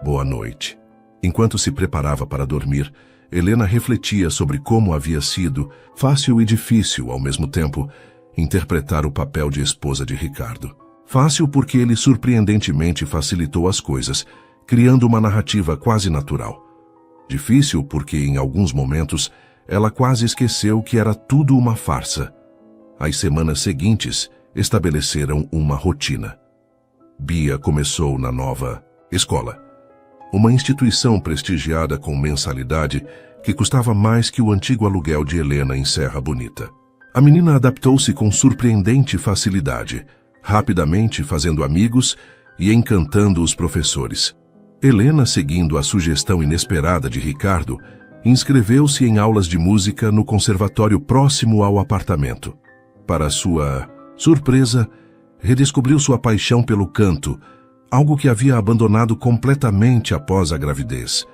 Boa noite. Enquanto se preparava para dormir, Helena refletia sobre como havia sido, fácil e difícil ao mesmo tempo, interpretar o papel de esposa de Ricardo. Fácil porque ele surpreendentemente facilitou as coisas, criando uma narrativa quase natural. Difícil porque, em alguns momentos, ela quase esqueceu que era tudo uma farsa. As semanas seguintes estabeleceram uma rotina. Bia começou na nova escola, uma instituição prestigiada com mensalidade que custava mais que o antigo aluguel de Helena em Serra Bonita. A menina adaptou-se com surpreendente facilidade, rapidamente fazendo amigos e encantando os professores. Helena, seguindo a sugestão inesperada de Ricardo, inscreveu-se em aulas de música no conservatório próximo ao apartamento. Para sua surpresa, redescobriu sua paixão pelo canto, algo que havia abandonado completamente após a gravidez.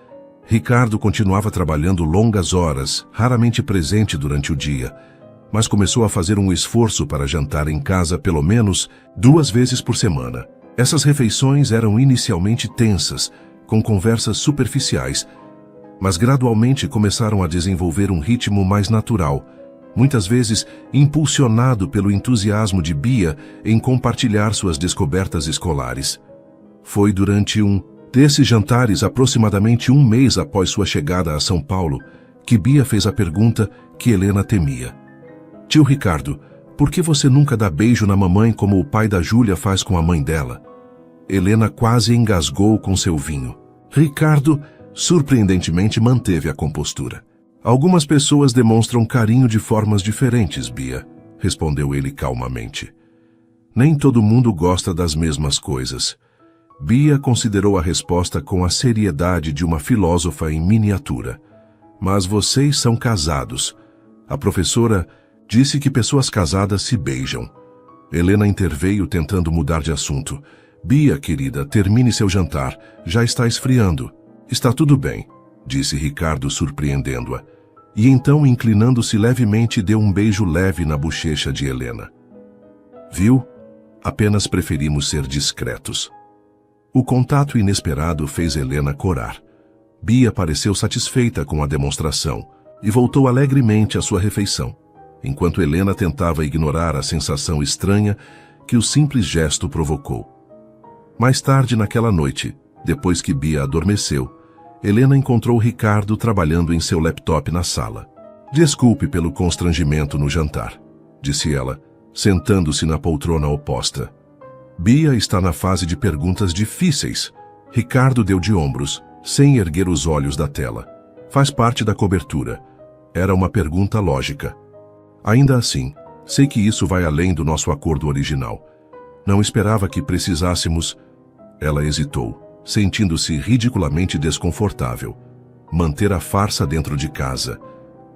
Ricardo continuava trabalhando longas horas, raramente presente durante o dia, mas começou a fazer um esforço para jantar em casa pelo menos 2 vezes por semana. Essas refeições eram inicialmente tensas, com conversas superficiais, mas gradualmente começaram a desenvolver um ritmo mais natural, muitas vezes impulsionado pelo entusiasmo de Bia em compartilhar suas descobertas escolares. Foi durante um desses jantares, aproximadamente 1 mês após sua chegada a São Paulo, que Bia fez a pergunta que Helena temia. Tio Ricardo, por que você nunca dá beijo na mamãe como o pai da Júlia faz com a mãe dela? Helena quase engasgou com seu vinho. Ricardo, surpreendentemente, manteve a compostura. Algumas pessoas demonstram carinho de formas diferentes, Bia, respondeu ele calmamente. Nem todo mundo gosta das mesmas coisas. Bia considerou a resposta com a seriedade de uma filósofa em miniatura. Mas vocês são casados. A professora disse que pessoas casadas se beijam. Helena interveio tentando mudar de assunto. Bia, querida, termine seu jantar. Já está esfriando. Está tudo bem, disse Ricardo, surpreendendo-a. E então, inclinando-se levemente, deu um beijo leve na bochecha de Helena. Viu? Apenas preferimos ser discretos. O contato inesperado fez Helena corar. Bia pareceu satisfeita com a demonstração e voltou alegremente à sua refeição, enquanto Helena tentava ignorar a sensação estranha que o simples gesto provocou. Mais tarde naquela noite, depois que Bia adormeceu, Helena encontrou Ricardo trabalhando em seu laptop na sala. Desculpe pelo constrangimento no jantar, disse ela, sentando-se na poltrona oposta. Bia está na fase de perguntas difíceis. Ricardo deu de ombros, sem erguer os olhos da tela. Faz parte da cobertura. Era uma pergunta lógica. Ainda assim, sei que isso vai além do nosso acordo original. Não esperava que precisássemos... Ela hesitou, sentindo-se ridiculamente desconfortável. Manter a farsa dentro de casa.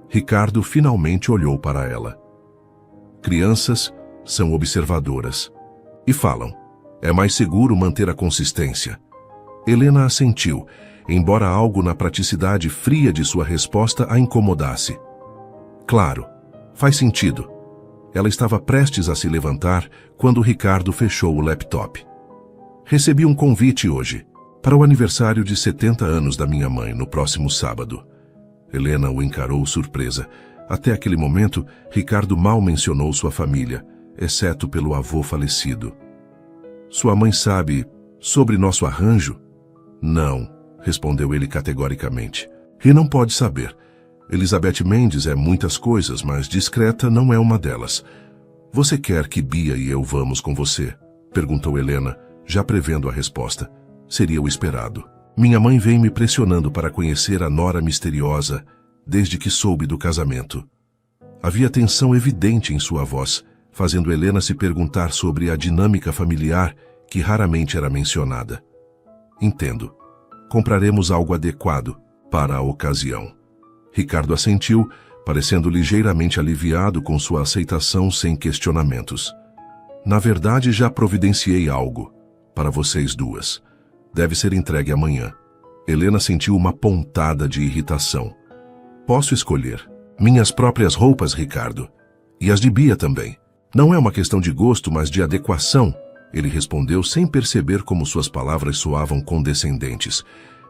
Ricardo finalmente olhou para ela. Crianças são observadoras. E falam. É mais seguro manter a consistência. Helena assentiu, embora algo na praticidade fria de sua resposta a incomodasse. Claro, faz sentido. Ela estava prestes a se levantar quando Ricardo fechou o laptop. Recebi um convite hoje, para o aniversário de 70 anos da minha mãe, no próximo sábado. Helena o encarou surpresa. Até aquele momento, Ricardo mal mencionou sua família, exceto pelo avô falecido. Sua mãe sabe sobre nosso arranjo? Não, respondeu ele categoricamente. E não pode saber. Elizabeth Mendes é muitas coisas, mas discreta não é uma delas. Você quer que Bia e eu vamos com você? Perguntou Helena, já prevendo a resposta. Seria o esperado. Minha mãe vem me pressionando para conhecer a nora misteriosa desde que soube do casamento. Havia tensão evidente em sua voz, fazendo Helena se perguntar sobre a dinâmica familiar que raramente era mencionada. Entendo. Compraremos algo adequado para a ocasião. Ricardo assentiu, parecendo ligeiramente aliviado com sua aceitação sem questionamentos. Na verdade, já providenciei algo para vocês duas. Deve ser entregue amanhã. Helena sentiu uma pontada de irritação. Posso escolher. Minhas próprias roupas, Ricardo. E as de Bia também. Não é uma questão de gosto, mas de adequação, ele respondeu sem perceber como suas palavras soavam condescendentes.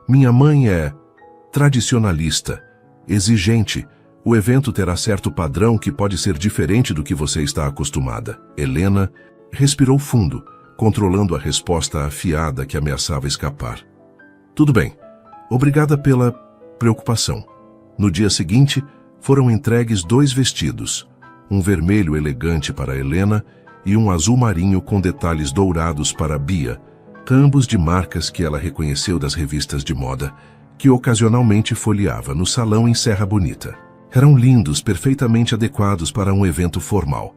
Minha mãe é tradicionalista, exigente. O evento terá certo padrão que pode ser diferente do que você está acostumada. Helena respirou fundo, controlando a resposta afiada que ameaçava escapar. Tudo bem. Obrigada pela preocupação. No dia seguinte, foram entregues 2 vestidos. Um vermelho elegante para Helena e um azul marinho com detalhes dourados para Bia, ambos de marcas que ela reconheceu das revistas de moda, que ocasionalmente folheava no salão em Serra Bonita. Eram lindos, perfeitamente adequados para um evento formal,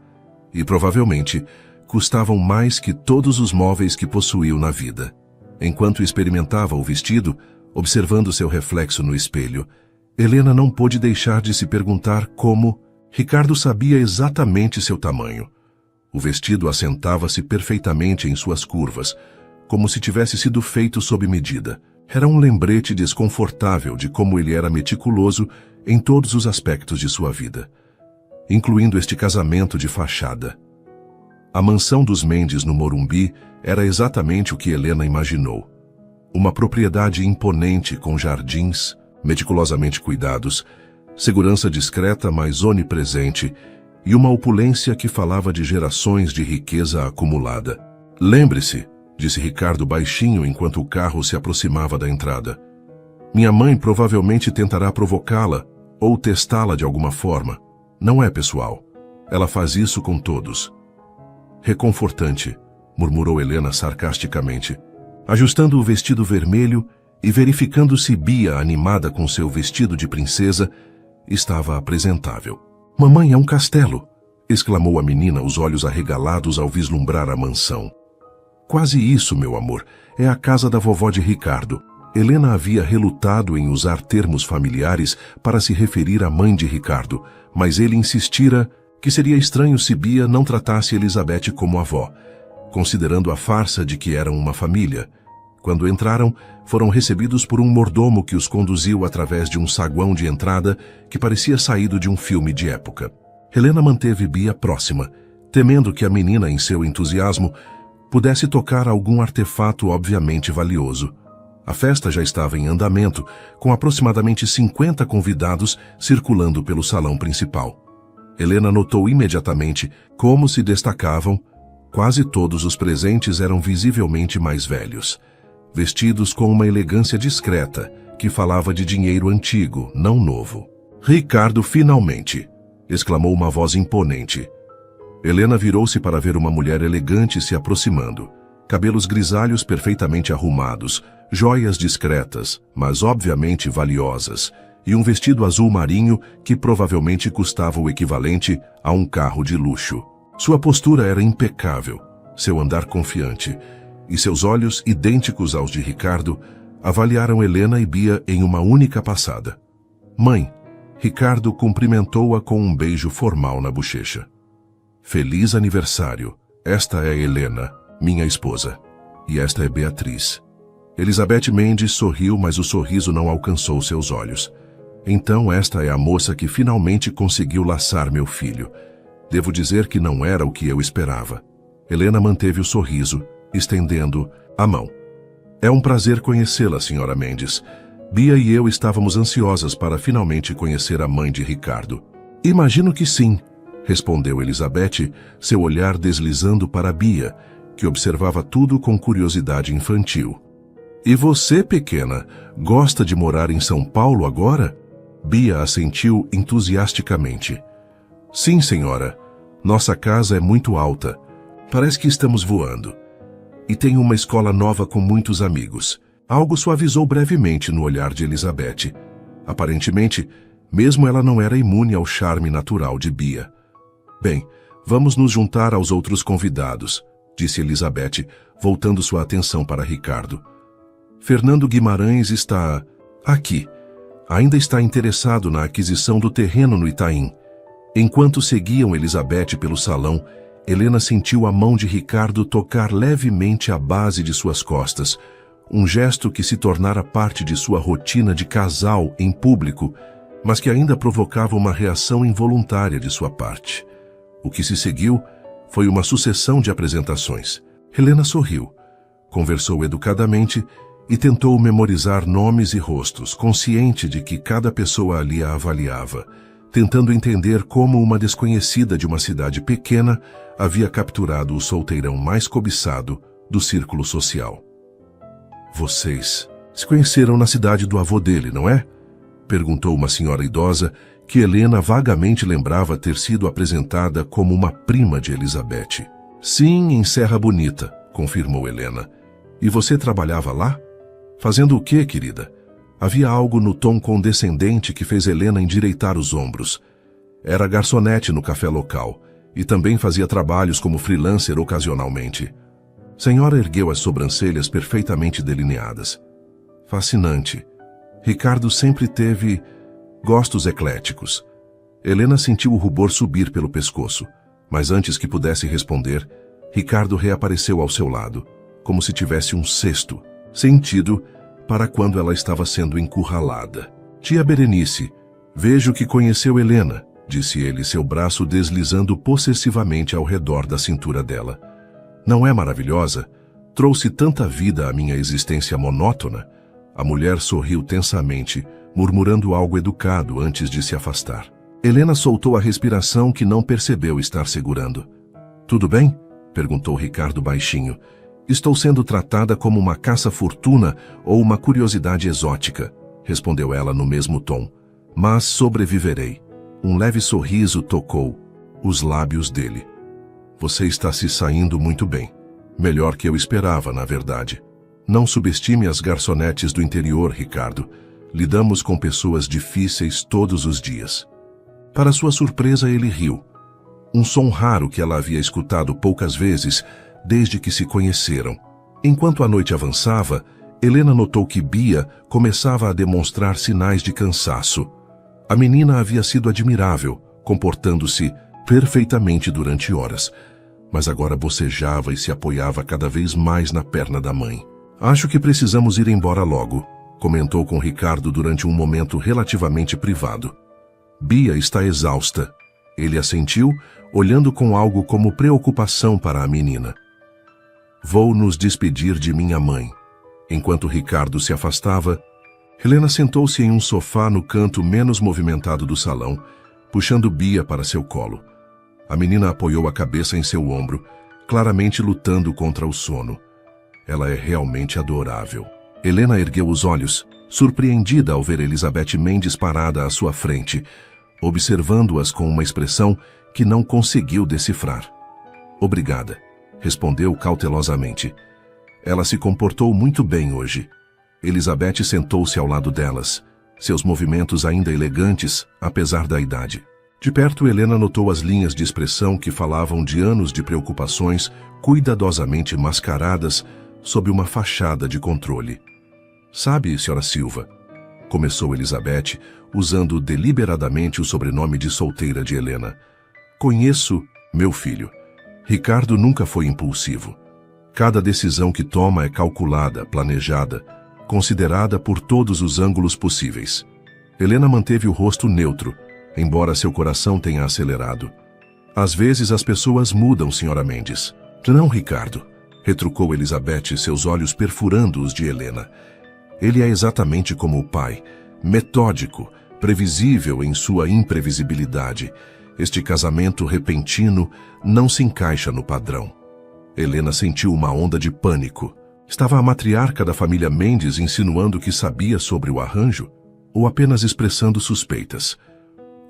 e provavelmente custavam mais que todos os móveis que possuiu na vida. Enquanto experimentava o vestido, observando seu reflexo no espelho, Helena não pôde deixar de se perguntar como Ricardo sabia exatamente seu tamanho. O vestido assentava-se perfeitamente em suas curvas, como se tivesse sido feito sob medida. Era um lembrete desconfortável de como ele era meticuloso em todos os aspectos de sua vida, incluindo este casamento de fachada. A mansão dos Mendes no Morumbi era exatamente o que Helena imaginou. Uma propriedade imponente com jardins, meticulosamente cuidados, segurança discreta mas onipresente e uma opulência que falava de gerações de riqueza acumulada. Lembre-se, disse Ricardo baixinho enquanto o carro se aproximava da entrada. Minha mãe provavelmente tentará provocá-la ou testá-la de alguma forma. Não é pessoal. Ela faz isso com todos. Reconfortante, murmurou Helena sarcasticamente, ajustando o vestido vermelho e verificando se Bia, animada com seu vestido de princesa, estava apresentável. Mamãe é um castelo, exclamou a menina, os olhos arregalados ao vislumbrar a mansão. Quase isso, meu amor. é a casa da vovó de Ricardo. Helena havia relutado em usar termos familiares para se referir à mãe de Ricardo, mas ele insistira que seria estranho se Bia não tratasse Elizabeth como avó, considerando a farsa de que eram uma família. Quando entraram, foram recebidos por um mordomo que os conduziu através de um saguão de entrada que parecia saído de um filme de época. Helena manteve Bia próxima, temendo que a menina, em seu entusiasmo, pudesse tocar algum artefato obviamente valioso. A festa já estava em andamento, com aproximadamente 50 convidados circulando pelo salão principal. Helena notou imediatamente como se destacavam. Quase todos os presentes eram visivelmente mais velhos, vestidos com uma elegância discreta, que falava de dinheiro antigo, não novo. "Ricardo, finalmente!" exclamou uma voz imponente. Helena virou-se para ver uma mulher elegante se aproximando. Cabelos grisalhos perfeitamente arrumados, joias discretas, mas obviamente valiosas, e um vestido azul marinho que provavelmente custava o equivalente a um carro de luxo. Sua postura era impecável, seu andar confiante, e seus olhos, idênticos aos de Ricardo, avaliaram Helena e Bia em uma única passada. "Mãe", Ricardo cumprimentou-a com um beijo formal na bochecha. "Feliz aniversário. Esta é Helena, minha esposa. E esta é Beatriz." Elizabeth Mendes sorriu, mas o sorriso não alcançou seus olhos. "Então esta é a moça que finalmente conseguiu laçar meu filho. Devo dizer que não era o que eu esperava." Helena manteve o sorriso, estendendo a mão. "É um prazer conhecê-la, Sra. Mendes. Bia e eu estávamos ansiosas para finalmente conhecer a mãe de Ricardo." "Imagino que sim", respondeu Elizabeth, seu olhar deslizando para Bia, que observava tudo com curiosidade infantil. "E você, pequena, gosta de morar em São Paulo agora?" Bia assentiu entusiasticamente. "Sim, senhora. Nossa casa é muito alta. Parece que estamos voando. E tem uma escola nova com muitos amigos." Algo suavizou brevemente no olhar de Elizabeth. Aparentemente, mesmo ela não era imune ao charme natural de Bia. "Bem, vamos nos juntar aos outros convidados", disse Elizabeth, voltando sua atenção para Ricardo. "Fernando Guimarães está aqui. Ainda está interessado na aquisição do terreno no Itaim." Enquanto seguiam Elizabeth pelo salão, Helena sentiu a mão de Ricardo tocar levemente a base de suas costas, um gesto que se tornara parte de sua rotina de casal em público, mas que ainda provocava uma reação involuntária de sua parte. O que se seguiu foi uma sucessão de apresentações. Helena sorriu, conversou educadamente e tentou memorizar nomes e rostos, consciente de que cada pessoa ali a avaliava, tentando entender como uma desconhecida de uma cidade pequena havia capturado o solteirão mais cobiçado do círculo social. "Vocês se conheceram na cidade do avô dele, não é?" perguntou uma senhora idosa que Helena vagamente lembrava ter sido apresentada como uma prima de Elizabeth. "Sim, em Serra Bonita", confirmou Helena. "E você trabalhava lá? Fazendo o quê, querida?" Havia algo no tom condescendente que fez Helena endireitar os ombros. Era garçonete no café local e também fazia trabalhos como freelancer ocasionalmente. A senhora ergueu as sobrancelhas perfeitamente delineadas. "Fascinante. Ricardo sempre teve gostos ecléticos." Helena sentiu o rubor subir pelo pescoço, mas antes que pudesse responder, Ricardo reapareceu ao seu lado, como se tivesse um cesto, sentido para quando ela estava sendo encurralada. "Tia Berenice, vejo que conheceu Helena", disse ele, seu braço deslizando possessivamente ao redor da cintura dela. "Não é maravilhosa? Trouxe tanta vida à minha existência monótona." A mulher sorriu tensamente, murmurando algo educado antes de se afastar. Helena soltou a respiração que não percebeu estar segurando. "Tudo bem?" perguntou Ricardo baixinho. "Estou sendo tratada como uma caça-fortuna ou uma curiosidade exótica", respondeu ela no mesmo tom. "Mas sobreviverei." Um leve sorriso tocou os lábios dele. "Você está se saindo muito bem. Melhor que eu esperava, na verdade. Não subestime as garçonetes do interior, Ricardo. Lidamos com pessoas difíceis todos os dias." Para sua surpresa, ele riu. Um som raro que ela havia escutado poucas vezes desde que se conheceram. Enquanto a noite avançava, Helena notou que Bia começava a demonstrar sinais de cansaço. A menina havia sido admirável, comportando-se perfeitamente durante horas, mas agora bocejava e se apoiava cada vez mais na perna da mãe. Acho que precisamos ir embora logo, comentou com Ricardo durante um momento relativamente privado. Bia está exausta. Ele assentiu, olhando com algo como preocupação para a menina. Vou nos despedir de minha mãe. Enquanto Ricardo se afastava, Helena sentou-se em um sofá no canto menos movimentado do salão, puxando Bia para seu colo. A menina apoiou a cabeça em seu ombro, claramente lutando contra o sono. Ela é realmente adorável. Helena ergueu os olhos, surpreendida ao ver Elizabeth Mendes parada à sua frente, observando-as com uma expressão que não conseguiu decifrar. Obrigada, respondeu cautelosamente. Ela se comportou muito bem hoje. Elizabeth sentou-se ao lado delas, seus movimentos ainda elegantes, apesar da idade. De perto, Helena notou as linhas de expressão que falavam de anos de preocupações cuidadosamente mascaradas sob uma fachada de controle. Sabe, Sra. Silva, começou Elizabeth, usando deliberadamente o sobrenome de solteira de Helena. Conheço meu filho. Ricardo nunca foi impulsivo. Cada decisão que toma é calculada, planejada, considerada por todos os ângulos possíveis. Helena manteve o rosto neutro, embora seu coração tenha acelerado. Às vezes as pessoas mudam, Sra. Mendes. Não, Ricardo, retrucou Elizabeth, seus olhos perfurando os de Helena. Ele é exatamente como o pai, metódico, previsível em sua imprevisibilidade. Este casamento repentino não se encaixa no padrão. Helena sentiu uma onda de pânico. Estava a matriarca da família Mendes insinuando que sabia sobre o arranjo ou apenas expressando suspeitas?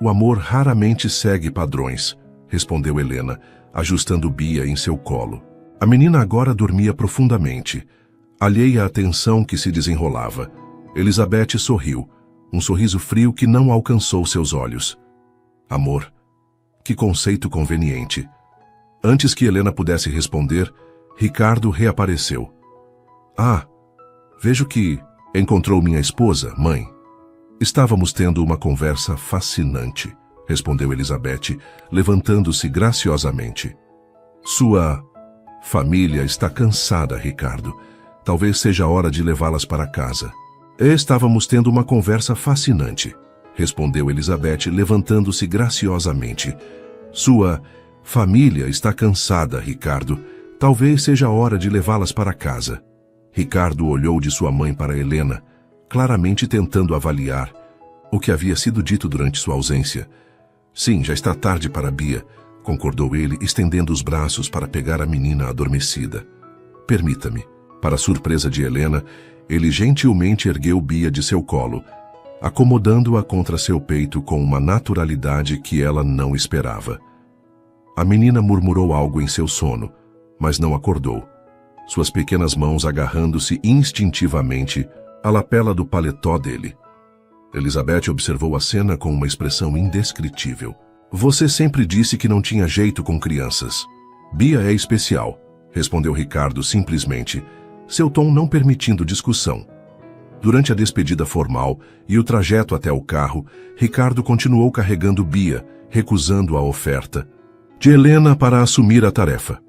O amor raramente segue padrões, respondeu Helena, ajustando Bia em seu colo. A menina agora dormia profundamente, alheia à tensão que se desenrolava. Elizabeth sorriu, um sorriso frio que não alcançou seus olhos. Amor. Que conceito conveniente. Antes que Helena pudesse responder, Ricardo reapareceu. Ah, vejo que encontrou minha esposa, mãe. Estávamos tendo uma conversa fascinante, respondeu Elizabeth, levantando-se graciosamente. Sua família está cansada, Ricardo. Talvez seja hora de levá-las para casa. Estávamos tendo uma conversa fascinante, respondeu Elizabeth, levantando-se graciosamente. Sua família está cansada, Ricardo. Talvez seja hora de levá-las para casa. Ricardo olhou de sua mãe para Helena, claramente tentando avaliar o que havia sido dito durante sua ausência. Sim, já está tarde para Bia, concordou ele, estendendo os braços para pegar a menina adormecida. Permita-me. Para surpresa de Helena, ele gentilmente ergueu Bia de seu colo, acomodando-a contra seu peito com uma naturalidade que ela não esperava. A menina murmurou algo em seu sono, mas não acordou, suas pequenas mãos agarrando-se instintivamente à lapela do paletó dele. Elizabeth observou a cena com uma expressão indescritível. Você sempre disse que não tinha jeito com crianças. Bia é especial, respondeu Ricardo simplesmente, seu tom não permitindo discussão. Durante a despedida formal e o trajeto até o carro, Ricardo continuou carregando Bia, recusando a oferta de Helena para assumir a tarefa.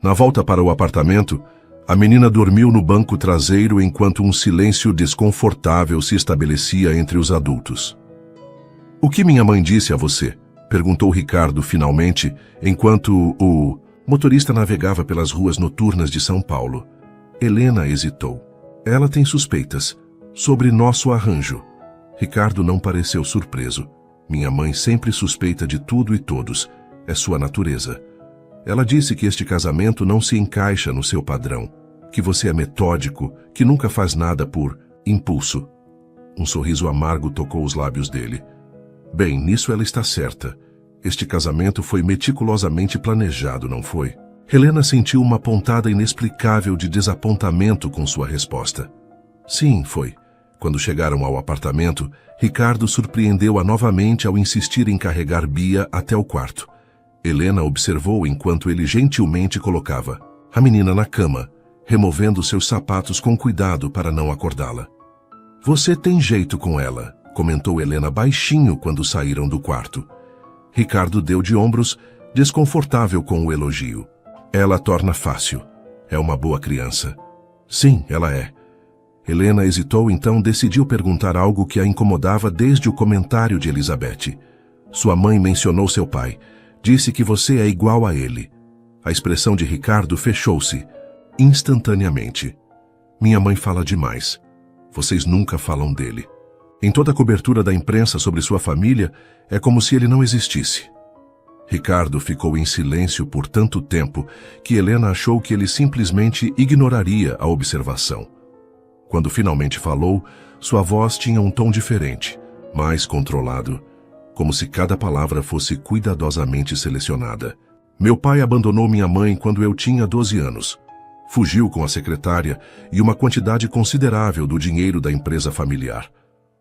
Na volta para o apartamento, a menina dormiu no banco traseiro enquanto um silêncio desconfortável se estabelecia entre os adultos. O que minha mãe disse a você? Perguntou Ricardo finalmente, enquanto o motorista navegava pelas ruas noturnas de São Paulo. Helena hesitou. Ela tem suspeitas sobre nosso arranjo. Ricardo não pareceu surpreso. Minha mãe sempre suspeita de tudo e todos. É sua natureza. Ela disse que este casamento não se encaixa no seu padrão, que você é metódico, que nunca faz nada por impulso. Um sorriso amargo tocou os lábios dele. Bem, nisso ela está certa. Este casamento foi meticulosamente planejado, não foi? Helena sentiu uma pontada inexplicável de desapontamento com sua resposta. Sim, foi. Quando chegaram ao apartamento, Ricardo surpreendeu-a novamente ao insistir em carregar Bia até o quarto. Helena observou enquanto ele gentilmente colocava a menina na cama, removendo seus sapatos com cuidado para não acordá-la. Você tem jeito com ela, comentou Helena baixinho quando saíram do quarto. Ricardo deu de ombros, desconfortável com o elogio. Ela torna fácil. É uma boa criança. Sim, ela é. Helena hesitou, então decidiu perguntar algo que a incomodava desde o comentário de Elizabeth. Sua mãe mencionou seu pai. Disse que você é igual a ele. A expressão de Ricardo fechou-se, instantaneamente. Minha mãe fala demais. Vocês nunca falam dele. Em toda a cobertura da imprensa sobre sua família, é como se ele não existisse. Ricardo ficou em silêncio por tanto tempo que Helena achou que ele simplesmente ignoraria a observação. Quando finalmente falou, sua voz tinha um tom diferente, mais controlado, como se cada palavra fosse cuidadosamente selecionada. Meu pai abandonou minha mãe quando eu tinha 12 anos. Fugiu com a secretária e uma quantidade considerável do dinheiro da empresa familiar.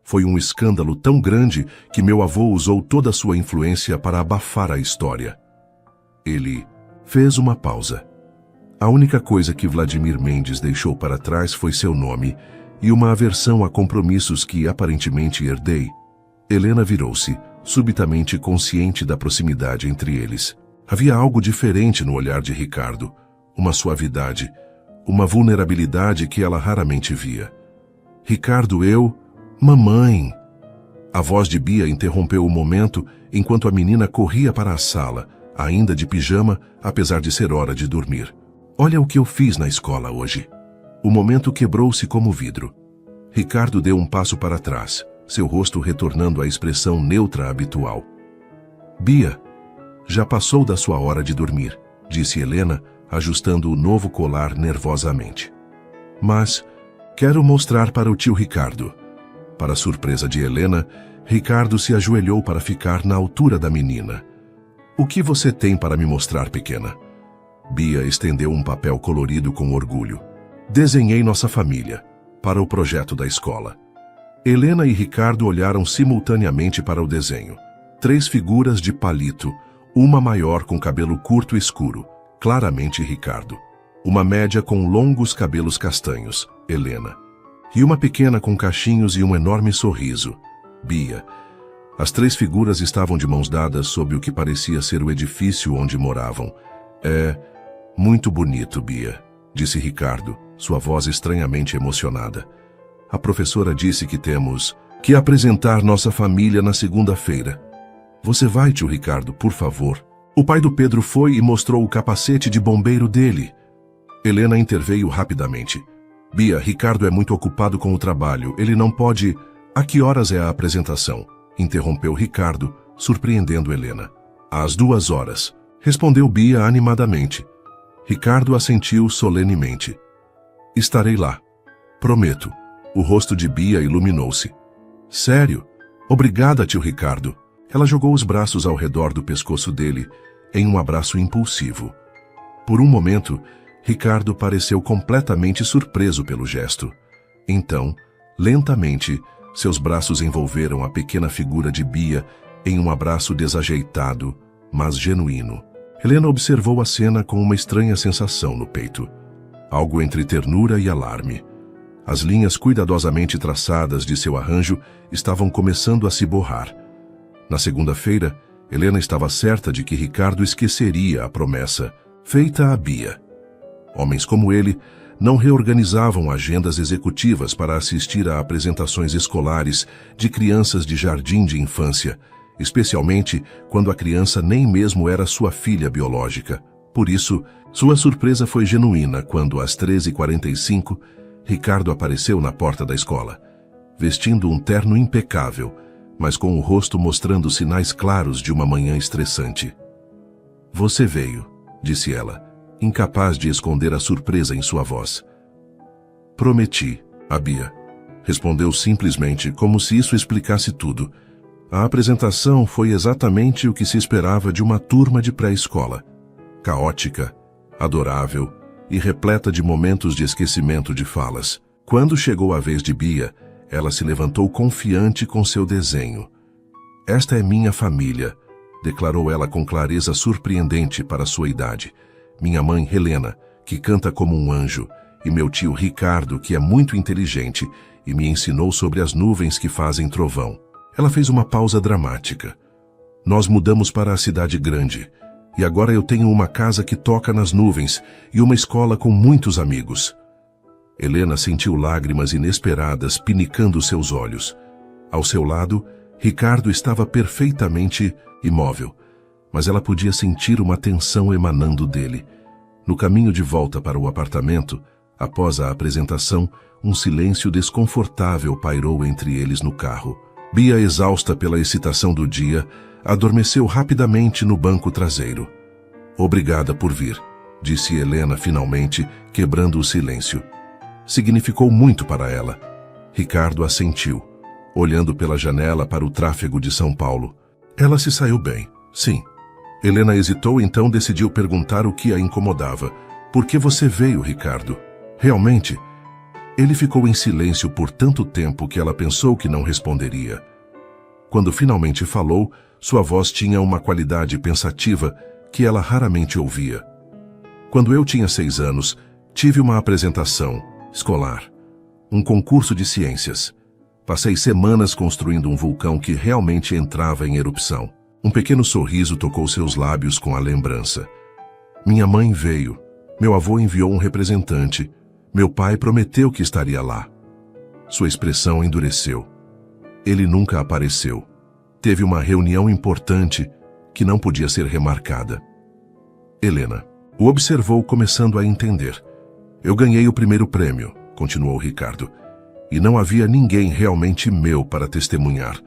Foi um escândalo tão grande que meu avô usou toda a sua influência para abafar a história. Ele fez uma pausa. A única coisa que Vladimir Mendes deixou para trás foi seu nome e uma aversão a compromissos que aparentemente herdei. Helena virou-se, subitamente consciente da proximidade entre eles. Havia algo diferente no olhar de Ricardo, uma suavidade, uma vulnerabilidade que ela raramente via. Ricardo, Mamãe! A voz de Bia interrompeu o momento enquanto a menina corria para a sala, ainda de pijama, apesar de ser hora de dormir. Olha o que eu fiz na escola hoje. O momento quebrou-se como vidro. Ricardo deu um passo para trás, seu rosto retornando à expressão neutra habitual. Bia, já passou da sua hora de dormir, disse Helena, ajustando o novo colar nervosamente. Mas quero mostrar para o tio Ricardo. Para surpresa de Helena, Ricardo se ajoelhou para ficar na altura da menina. O que você tem para me mostrar, pequena? Bia estendeu um papel colorido com orgulho. Desenhei nossa família, para o projeto da escola. Helena e Ricardo olharam simultaneamente para o desenho. 3 figuras de palito, uma maior com cabelo curto escuro, claramente Ricardo. Uma média com longos cabelos castanhos, Helena. E uma pequena com cachinhos e um enorme sorriso, Bia. As 3 figuras estavam de mãos dadas sob o que parecia ser o edifício onde moravam. É muito bonito, Bia, disse Ricardo, sua voz estranhamente emocionada. A professora disse que temos que apresentar nossa família na segunda-feira. Você vai, tio Ricardo, por favor. O pai do Pedro foi e mostrou o capacete de bombeiro dele. Helena interveio rapidamente. Bia, Ricardo é muito ocupado com o trabalho. Ele não pode... A que horas é a apresentação? Interrompeu Ricardo, surpreendendo Helena. Às 2 horas, respondeu Bia animadamente. Ricardo assentiu solenemente. Estarei lá. Prometo. O rosto de Bia iluminou-se. Sério? Obrigada, tio Ricardo. Ela jogou os braços ao redor do pescoço dele, em um abraço impulsivo. Por um momento, Ricardo pareceu completamente surpreso pelo gesto. Então, lentamente, seus braços envolveram a pequena figura de Bia em um abraço desajeitado, mas genuíno. Helena observou a cena com uma estranha sensação no peito. Algo entre ternura e alarme. As linhas cuidadosamente traçadas de seu arranjo estavam começando a se borrar. Na segunda-feira, Helena estava certa de que Ricardo esqueceria a promessa feita a Bia. Homens como ele não reorganizavam agendas executivas para assistir a apresentações escolares de crianças de jardim de infância, especialmente quando a criança nem mesmo era sua filha biológica. Por isso, sua surpresa foi genuína quando, às 13h45, Ricardo apareceu na porta da escola, vestindo um terno impecável, mas com o rosto mostrando sinais claros de uma manhã estressante. Você veio, disse ela, incapaz de esconder a surpresa em sua voz. Prometi, a Bia. Respondeu simplesmente, como se isso explicasse tudo. A apresentação foi exatamente o que se esperava de uma turma de pré-escola. Caótica, adorável e repleta de momentos de esquecimento de falas. Quando chegou a vez de Bia, ela se levantou confiante com seu desenho. Esta é minha família, declarou ela com clareza surpreendente para sua idade. Minha mãe, Helena, que canta como um anjo, e meu tio Ricardo, que é muito inteligente e me ensinou sobre as nuvens que fazem trovão. Ela fez uma pausa dramática. Nós mudamos para a cidade grande, e agora eu tenho uma casa que toca nas nuvens e uma escola com muitos amigos. Helena sentiu lágrimas inesperadas pinicando seus olhos. Ao seu lado, Ricardo estava perfeitamente imóvel, mas ela podia sentir uma tensão emanando dele. No caminho de volta para o apartamento, após a apresentação, um silêncio desconfortável pairou entre eles no carro. Bia, exausta pela excitação do dia, adormeceu rapidamente no banco traseiro. Obrigada por vir, disse Helena finalmente, quebrando o silêncio. Significou muito para ela. Ricardo assentiu, olhando pela janela para o tráfego de São Paulo. Ela se saiu bem, sim. Helena hesitou, então decidiu perguntar o que a incomodava. Por que você veio, Ricardo? Realmente? Ele ficou em silêncio por tanto tempo que ela pensou que não responderia. Quando finalmente falou, sua voz tinha uma qualidade pensativa que ela raramente ouvia. Quando eu tinha 6 anos, tive uma apresentação escolar, um concurso de ciências. Passei semanas construindo um vulcão que realmente entrava em erupção. Um pequeno sorriso tocou seus lábios com a lembrança. Minha mãe veio. Meu avô enviou um representante. Meu pai prometeu que estaria lá. Sua expressão endureceu. Ele nunca apareceu. Teve uma reunião importante que não podia ser remarcada. Helena o observou, começando a entender. Eu ganhei o primeiro prêmio, continuou Ricardo, e não havia ninguém realmente meu para testemunhar.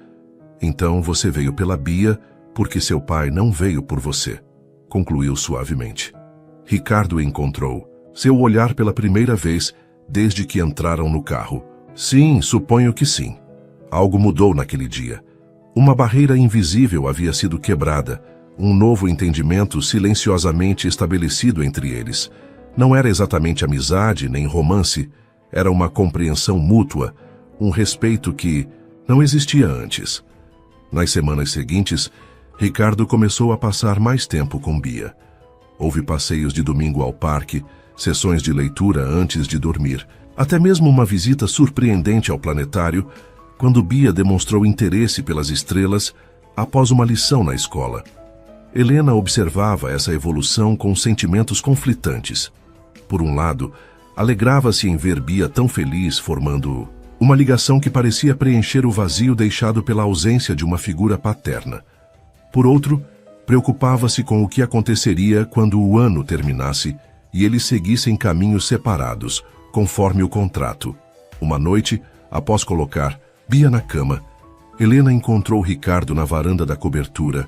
Então você veio pela Bia porque seu pai não veio por você, concluiu suavemente. Ricardo encontrou seu olhar pela primeira vez desde que entraram no carro. Sim, suponho que sim. Algo mudou naquele dia. Uma barreira invisível havia sido quebrada, um novo entendimento silenciosamente estabelecido entre eles. Não era exatamente amizade nem romance, era uma compreensão mútua, um respeito que não existia antes. Nas semanas seguintes, Ricardo começou a passar mais tempo com Bia. Houve passeios de domingo ao parque, sessões de leitura antes de dormir, até mesmo uma visita surpreendente ao planetário, quando Bia demonstrou interesse pelas estrelas após uma lição na escola. Helena observava essa evolução com sentimentos conflitantes. Por um lado, alegrava-se em ver Bia tão feliz, formando uma ligação que parecia preencher o vazio deixado pela ausência de uma figura paterna. Por outro, preocupava-se com o que aconteceria quando o ano terminasse e eles seguissem caminhos separados, conforme o contrato. Uma noite, após colocar Bia na cama, Helena encontrou Ricardo na varanda da cobertura,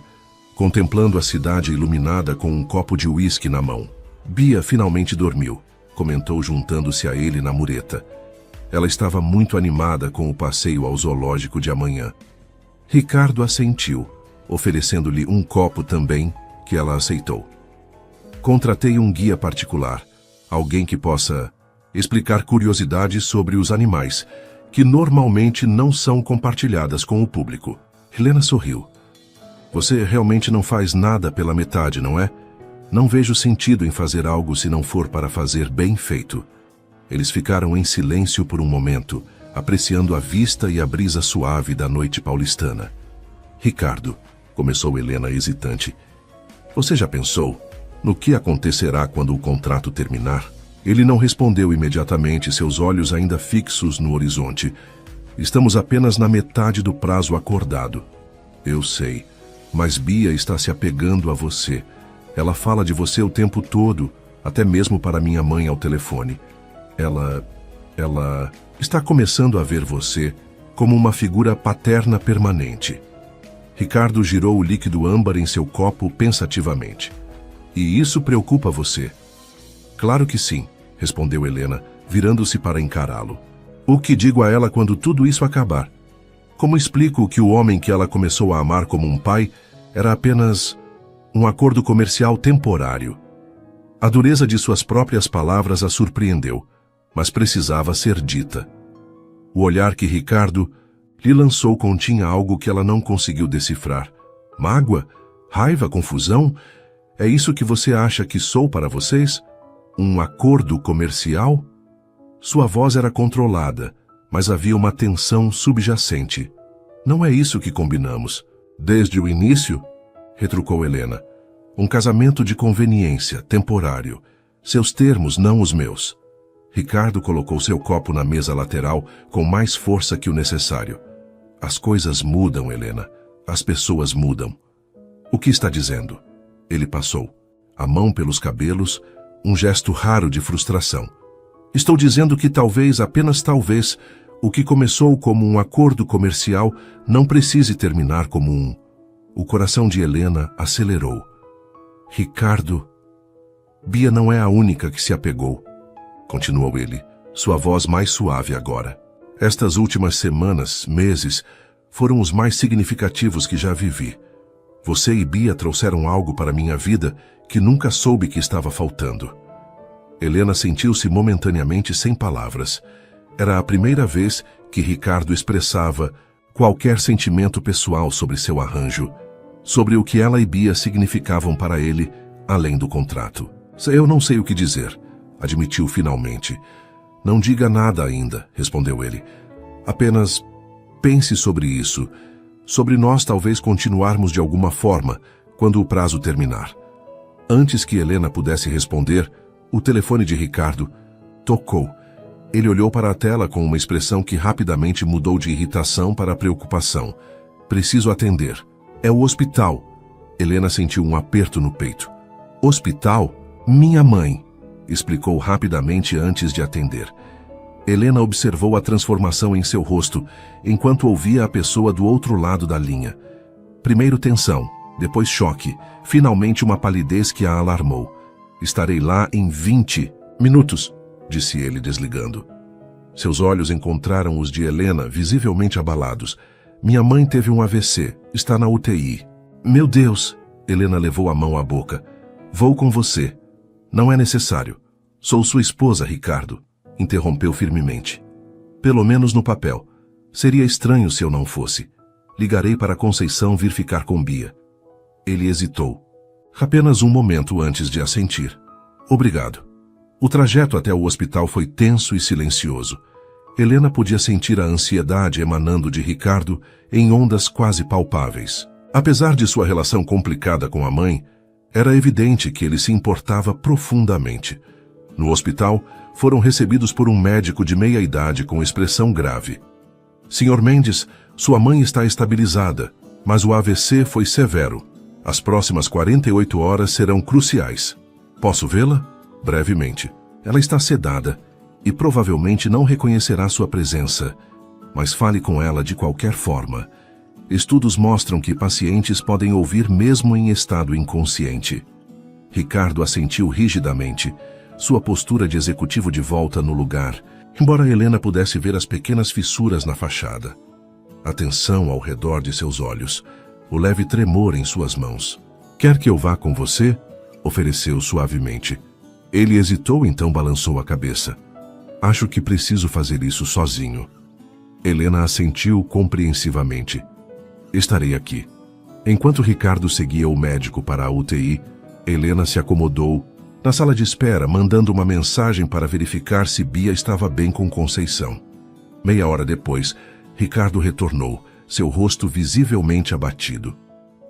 contemplando a cidade iluminada com um copo de uísque na mão. Bia finalmente dormiu, comentou juntando-se a ele na mureta. Ela estava muito animada com o passeio ao zoológico de amanhã. Ricardo assentiu, oferecendo-lhe um copo também, que ela aceitou. Contratei um guia particular, alguém que possa explicar curiosidades sobre os animais, que normalmente não são compartilhadas com o público. Helena sorriu. Você realmente não faz nada pela metade, não é? Não vejo sentido em fazer algo se não for para fazer bem feito. Eles ficaram em silêncio por um momento, apreciando a vista e a brisa suave da noite paulistana. Ricardo, começou Helena hesitante, você já pensou no que acontecerá quando o contrato terminar? Ele não respondeu imediatamente, seus olhos ainda fixos no horizonte. Estamos apenas na metade do prazo acordado. Eu sei, mas Bia está se apegando a você. Ela fala de você o tempo todo, até mesmo para minha mãe ao telefone. Ela está começando a ver você como uma figura paterna permanente. Ricardo girou o líquido âmbar em seu copo pensativamente. E isso preocupa você? Claro que sim, respondeu Helena, virando-se para encará-lo. O que digo a ela quando tudo isso acabar? Como explico que o homem que ela começou a amar como um pai era apenas um acordo comercial temporário? A dureza de suas próprias palavras a surpreendeu, mas precisava ser dita. O olhar que Ricardo lhe lançou continha algo que ela não conseguiu decifrar. Mágoa? Raiva? Confusão? É isso que você acha que sou para vocês? Um acordo comercial? Sua voz era controlada, mas havia uma tensão subjacente. Não é isso que combinamos. Desde o início, retrucou Helena. Um casamento de conveniência, temporário. Seus termos, não os meus. Ricardo colocou seu copo na mesa lateral com mais força que o necessário. As coisas mudam, Helena. As pessoas mudam. O que está dizendo? Ele passou, a mão pelos cabelos, um gesto raro de frustração. Estou dizendo que talvez, apenas talvez, o que começou como um acordo comercial não precise terminar como um. O coração de Helena acelerou. Ricardo... Bia não é a única que se apegou, continuou ele, sua voz mais suave agora. Estas últimas semanas, meses, foram os mais significativos que já vivi. Você e Bia trouxeram algo para minha vida que nunca soube que estava faltando. Helena sentiu-se momentaneamente sem palavras. Era a primeira vez que Ricardo expressava qualquer sentimento pessoal sobre seu arranjo, sobre o que ela e Bia significavam para ele, além do contrato. Eu não sei o que dizer, admitiu finalmente. Não diga nada ainda, respondeu ele. Apenas pense sobre isso, sobre nós talvez continuarmos de alguma forma, quando o prazo terminar. Antes que Helena pudesse responder, o telefone de Ricardo tocou. Ele olhou para a tela com uma expressão que rapidamente mudou de irritação para preocupação. Preciso atender. É o hospital. Helena sentiu um aperto no peito. Hospital? Minha mãe, explicou rapidamente antes de atender. Helena observou a transformação em seu rosto, enquanto ouvia a pessoa do outro lado da linha. Primeiro tensão, depois choque, finalmente uma palidez que a alarmou. Estarei lá em 20 minutos, disse ele desligando. Seus olhos encontraram os de Helena, visivelmente abalados. Minha mãe teve um AVC, está na UTI. Meu Deus! Helena levou a mão à boca. Vou com você. Não é necessário. Sou sua esposa, Ricardo, interrompeu firmemente. Pelo menos no papel. Seria estranho se eu não fosse. Ligarei para Conceição vir ficar com Bia. Ele hesitou. Apenas um momento antes de assentir. Obrigado. O trajeto até o hospital foi tenso e silencioso. Helena podia sentir a ansiedade emanando de Ricardo em ondas quase palpáveis. Apesar de sua relação complicada com a mãe, era evidente que ele se importava profundamente. No hospital, foram recebidos por um médico de meia-idade com expressão grave. Sr. Mendes, sua mãe está estabilizada, mas o AVC foi severo. As próximas 48 horas serão cruciais. Posso vê-la? Brevemente. Ela está sedada e provavelmente não reconhecerá sua presença, mas fale com ela de qualquer forma. Estudos mostram que pacientes podem ouvir mesmo em estado inconsciente. Ricardo assentiu rigidamente, sua postura de executivo de volta no lugar, embora Helena pudesse ver as pequenas fissuras na fachada. A tensão ao redor de seus olhos, o leve tremor em suas mãos. Quer que eu vá com você? Ofereceu suavemente. Ele hesitou, então balançou a cabeça. Acho que preciso fazer isso sozinho. Helena assentiu compreensivamente. Estarei aqui. Enquanto Ricardo seguia o médico para a UTI, Helena se acomodou na sala de espera, mandando uma mensagem para verificar se Bia estava bem com Conceição. Meia hora depois, Ricardo retornou, seu rosto visivelmente abatido.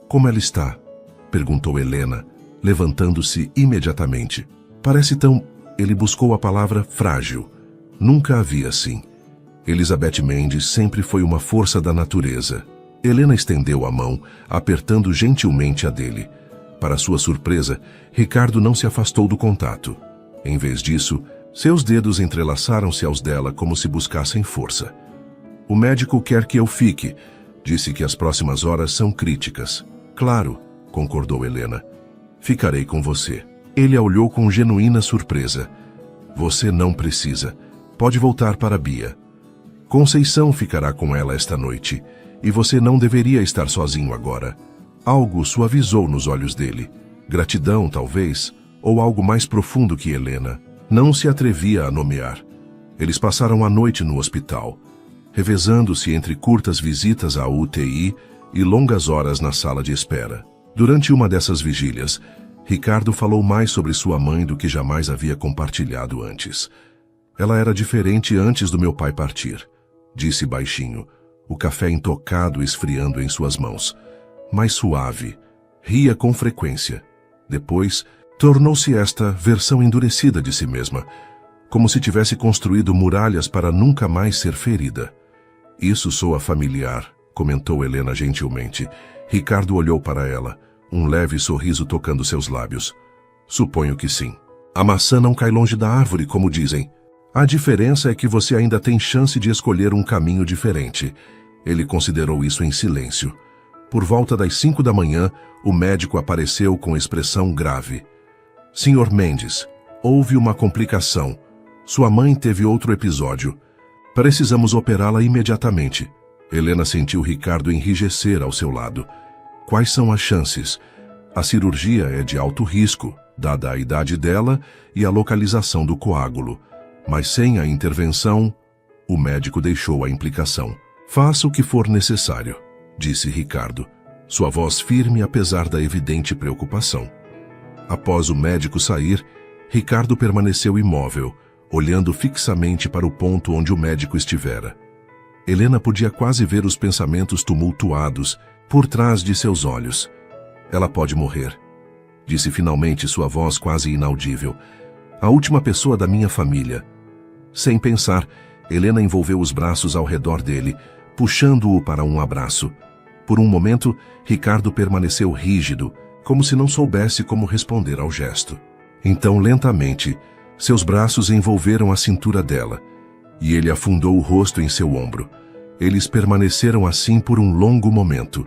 Como ela está? Perguntou Helena, levantando-se imediatamente. Parece tão... Ele buscou a palavra frágil. Nunca a vi assim. Elizabeth Mendes sempre foi uma força da natureza. Helena estendeu a mão, apertando gentilmente a dele. Para sua surpresa, Ricardo não se afastou do contato. Em vez disso, seus dedos entrelaçaram-se aos dela como se buscassem força. O médico quer que eu fique. Disse que as próximas horas são críticas. Claro, concordou Helena. Ficarei com você. Ele a olhou com genuína surpresa. Você não precisa. Pode voltar para Bia. Conceição ficará com ela esta noite. E você não deveria estar sozinho agora. Algo suavizou nos olhos dele. Gratidão, talvez, ou algo mais profundo que Helena. Não se atrevia a nomear. Eles passaram a noite no hospital, revezando-se entre curtas visitas à UTI e longas horas na sala de espera. Durante uma dessas vigílias, Ricardo falou mais sobre sua mãe do que jamais havia compartilhado antes. Ela era diferente antes do meu pai partir, disse baixinho, o café intocado esfriando em suas mãos. Mais suave, ria com frequência. Depois, tornou-se esta versão endurecida de si mesma, como se tivesse construído muralhas para nunca mais ser ferida. Isso soa familiar, comentou Helena gentilmente. Ricardo olhou para ela, um leve sorriso tocando seus lábios. Suponho que sim. A maçã não cai longe da árvore, como dizem. A diferença é que você ainda tem chance de escolher um caminho diferente. Ele considerou isso em silêncio. Por volta das 5 da manhã, o médico apareceu com expressão grave. Sr. Mendes, houve uma complicação. Sua mãe teve outro episódio. Precisamos operá-la imediatamente. Helena sentiu Ricardo enrijecer ao seu lado. Quais são as chances? A cirurgia é de alto risco, dada a idade dela e a localização do coágulo. Mas sem a intervenção, o médico deixou a implicação. Faça o que for necessário, disse Ricardo, sua voz firme apesar da evidente preocupação. Após o médico sair, Ricardo permaneceu imóvel, olhando fixamente para o ponto onde o médico estivera. Helena podia quase ver os pensamentos tumultuados por trás de seus olhos. Ela pode morrer, disse finalmente sua voz quase inaudível. A última pessoa da minha família. Sem pensar, Helena envolveu os braços ao redor dele, puxando-o para um abraço. Por um momento, Ricardo permaneceu rígido, como se não soubesse como responder ao gesto. Então, lentamente, seus braços envolveram a cintura dela, e ele afundou o rosto em seu ombro. Eles permaneceram assim por um longo momento.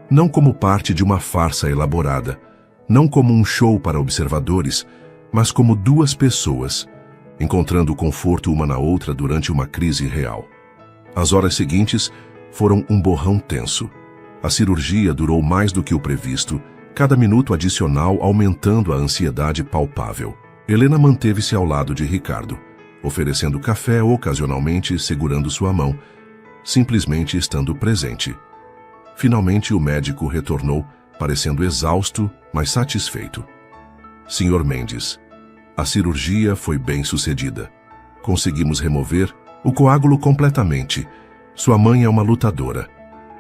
Não como parte de uma farsa elaborada, não como um show para observadores, mas como duas pessoas, encontrando conforto uma na outra durante uma crise real. As horas seguintes foram um borrão tenso. A cirurgia durou mais do que o previsto, cada minuto adicional aumentando a ansiedade palpável. Helena manteve-se ao lado de Ricardo, oferecendo café ocasionalmente, segurando sua mão, simplesmente estando presente. Finalmente o médico retornou, parecendo exausto, mas satisfeito. Sr. Mendes, a cirurgia foi bem sucedida. Conseguimos remover o coágulo completamente. Sua mãe é uma lutadora.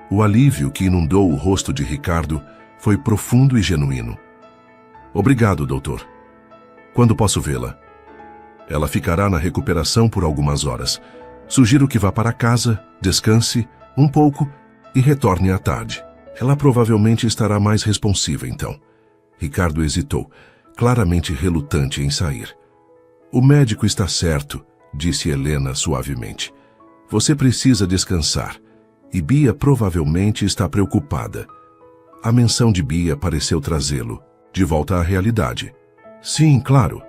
O alívio que inundou o rosto de Ricardo foi profundo e genuíno. Obrigado, doutor. Quando posso vê-la? Ela ficará na recuperação por algumas horas. Sugiro que vá para casa, descanse um pouco e retorne à tarde. Ela provavelmente estará mais responsiva, então. Ricardo hesitou, claramente relutante em sair. O médico está certo, disse Helena suavemente. Você precisa descansar. E Bia provavelmente está preocupada. A menção de Bia pareceu trazê-lo de volta à realidade. Sim, claro.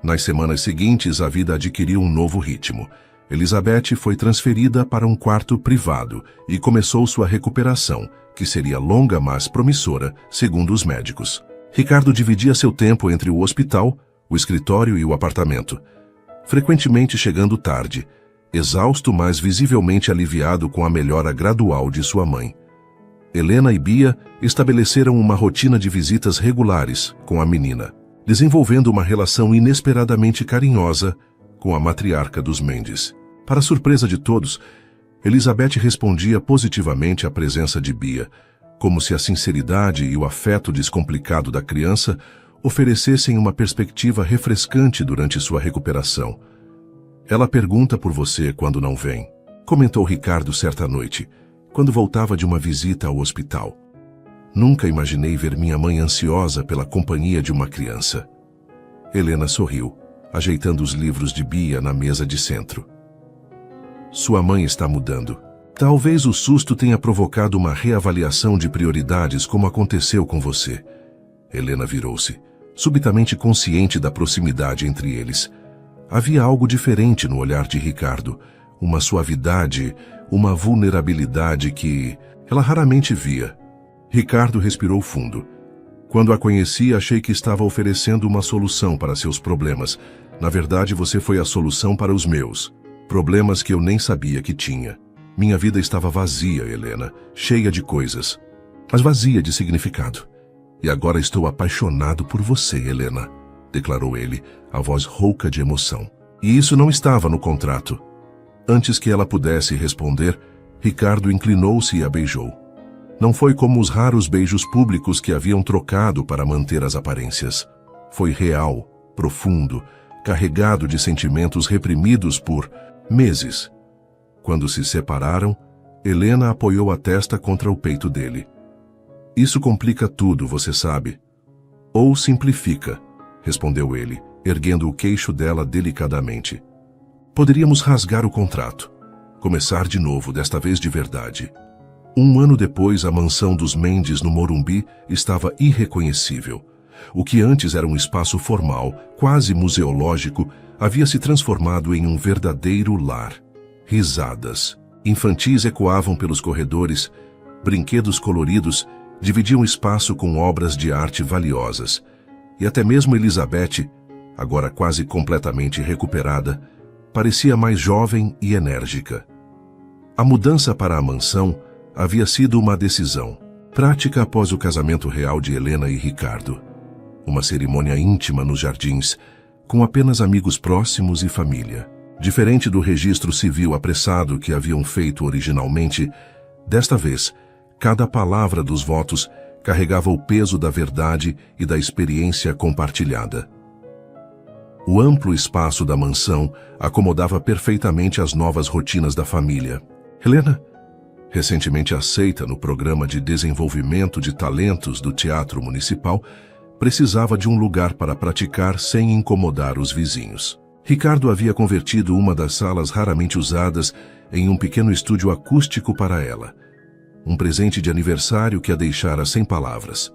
Nas semanas seguintes, a vida adquiriu um novo ritmo. Elizabeth foi transferida para um quarto privado e começou sua recuperação, que seria longa mas promissora, segundo os médicos. Ricardo dividia seu tempo entre o hospital, o escritório e o apartamento, frequentemente chegando tarde, exausto mas visivelmente aliviado com a melhora gradual de sua mãe. Helena e Bia estabeleceram uma rotina de visitas regulares com a menina, desenvolvendo uma relação inesperadamente carinhosa com a matriarca dos Mendes. Para surpresa de todos, Elizabeth respondia positivamente à presença de Bia, como se a sinceridade e o afeto descomplicado da criança oferecessem uma perspectiva refrescante durante sua recuperação. Ela pergunta por você quando não vem, comentou Ricardo certa noite, quando voltava de uma visita ao hospital. Nunca imaginei ver minha mãe ansiosa pela companhia de uma criança. Helena sorriu, ajeitando os livros de Bia na mesa de centro. Sua mãe está mudando. Talvez o susto tenha provocado uma reavaliação de prioridades como aconteceu com você. Helena virou-se, subitamente consciente da proximidade entre eles. Havia algo diferente no olhar de Ricardo, uma suavidade, uma vulnerabilidade que ela raramente via. Ricardo respirou fundo. Quando a conheci, achei que estava oferecendo uma solução para seus problemas. Na verdade, você foi a solução para os meus. Problemas que eu nem sabia que tinha. Minha vida estava vazia, Helena, cheia de coisas, mas vazia de significado. E agora estou apaixonado por você, Helena, declarou ele, a voz rouca de emoção. E isso não estava no contrato. Antes que ela pudesse responder, Ricardo inclinou-se e a beijou. Não foi como os raros beijos públicos que haviam trocado para manter as aparências. Foi real, profundo, carregado de sentimentos reprimidos por meses. Quando se separaram, Helena apoiou a testa contra o peito dele. Isso complica tudo, você sabe. Ou simplifica, respondeu ele, erguendo o queixo dela delicadamente. Poderíamos rasgar o contrato. Começar de novo, desta vez de verdade. 1 ano depois, a mansão dos Mendes no Morumbi estava irreconhecível. O que antes era um espaço formal, quase museológico, havia se transformado em um verdadeiro lar. Risadas infantis ecoavam pelos corredores, brinquedos coloridos dividiam espaço com obras de arte valiosas, e até mesmo Elizabeth, agora quase completamente recuperada, parecia mais jovem e enérgica. A mudança para a mansão havia sido uma decisão, prática após o casamento real de Helena e Ricardo. Uma cerimônia íntima nos jardins, com apenas amigos próximos e família. Diferente do registro civil apressado que haviam feito originalmente, desta vez, cada palavra dos votos carregava o peso da verdade e da experiência compartilhada. O amplo espaço da mansão acomodava perfeitamente as novas rotinas da família. Helena, recentemente aceita no programa de desenvolvimento de talentos do Teatro Municipal, precisava de um lugar para praticar sem incomodar os vizinhos. Ricardo havia convertido uma das salas raramente usadas em um pequeno estúdio acústico para ela. Um presente de aniversário que a deixara sem palavras.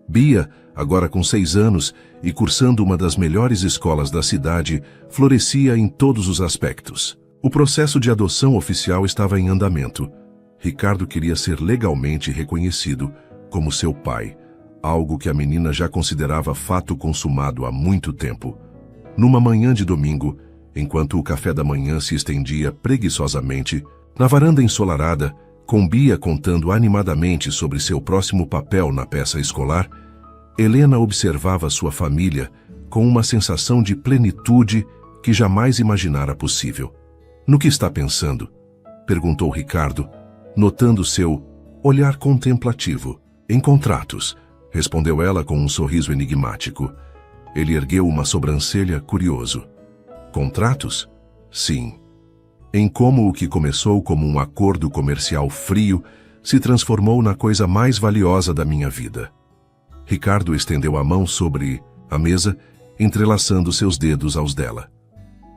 Bia, agora com 6 anos e cursando uma das melhores escolas da cidade, florescia em todos os aspectos. O processo de adoção oficial estava em andamento. Ricardo queria ser legalmente reconhecido como seu pai, algo que a menina já considerava fato consumado há muito tempo. Numa manhã de domingo, enquanto o café da manhã se estendia preguiçosamente, na varanda ensolarada, com Bia contando animadamente sobre seu próximo papel na peça escolar, Helena observava sua família com uma sensação de plenitude que jamais imaginara possível. "No que está pensando?" perguntou Ricardo, notando seu olhar contemplativo. "Em contratos", respondeu ela com um sorriso enigmático. Ele ergueu uma sobrancelha curioso. "Contratos? Sim. Em como o que começou como um acordo comercial frio se transformou na coisa mais valiosa da minha vida." Ricardo estendeu a mão sobre a mesa, entrelaçando seus dedos aos dela.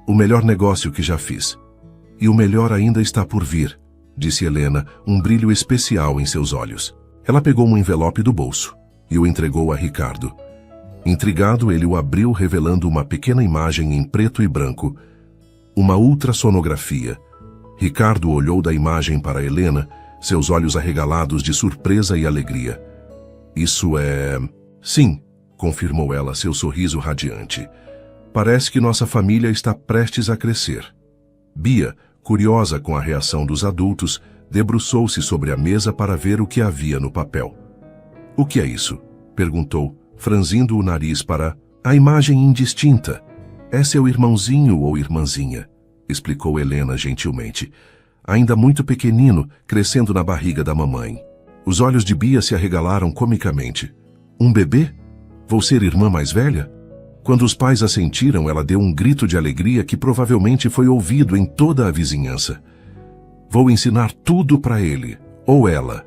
"O melhor negócio que já fiz. E o melhor ainda está por vir", disse Helena, um brilho especial em seus olhos. Ela pegou um envelope do bolso e o entregou a Ricardo. Intrigado, ele o abriu, revelando uma pequena imagem em preto e branco. Uma ultrassonografia. Ricardo olhou da imagem para Helena, seus olhos arregalados de surpresa e alegria. "Isso é..." "Sim", confirmou ela, seu sorriso radiante. "Parece que nossa família está prestes a crescer." Bia, curiosa com a reação dos adultos, debruçou-se sobre a mesa para ver o que havia no papel. "O que é isso?" perguntou, franzindo o nariz para a imagem indistinta. "É seu irmãozinho ou irmãzinha", explicou Helena gentilmente. "Ainda muito pequenino, crescendo na barriga da mamãe." Os olhos de Bia se arregalaram comicamente. "Um bebê? Vou ser irmã mais velha?" Quando os pais assentiram, ela deu um grito de alegria que provavelmente foi ouvido em toda a vizinhança. "Vou ensinar tudo para ele, ou ela.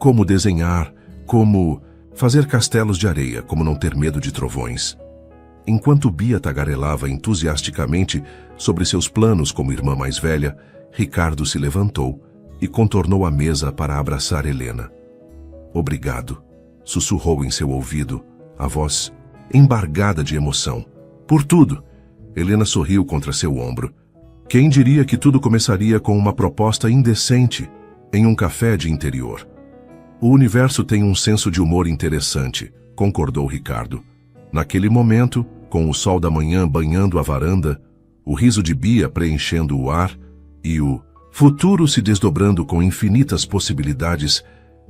Como desenhar, como fazer castelos de areia, como não ter medo de trovões." Enquanto Bia tagarelava entusiasticamente sobre seus planos como irmã mais velha, Ricardo se levantou e contornou a mesa para abraçar Helena. "Obrigado", sussurrou em seu ouvido, a voz embargada de emoção. "Por tudo." Helena sorriu contra seu ombro. "Quem diria que tudo começaria com uma proposta indecente em um café de interior?" "O universo tem um senso de humor interessante", concordou Ricardo. Naquele momento, com o sol da manhã banhando a varanda, o riso de Bia preenchendo o ar e o futuro se desdobrando com infinitas possibilidades,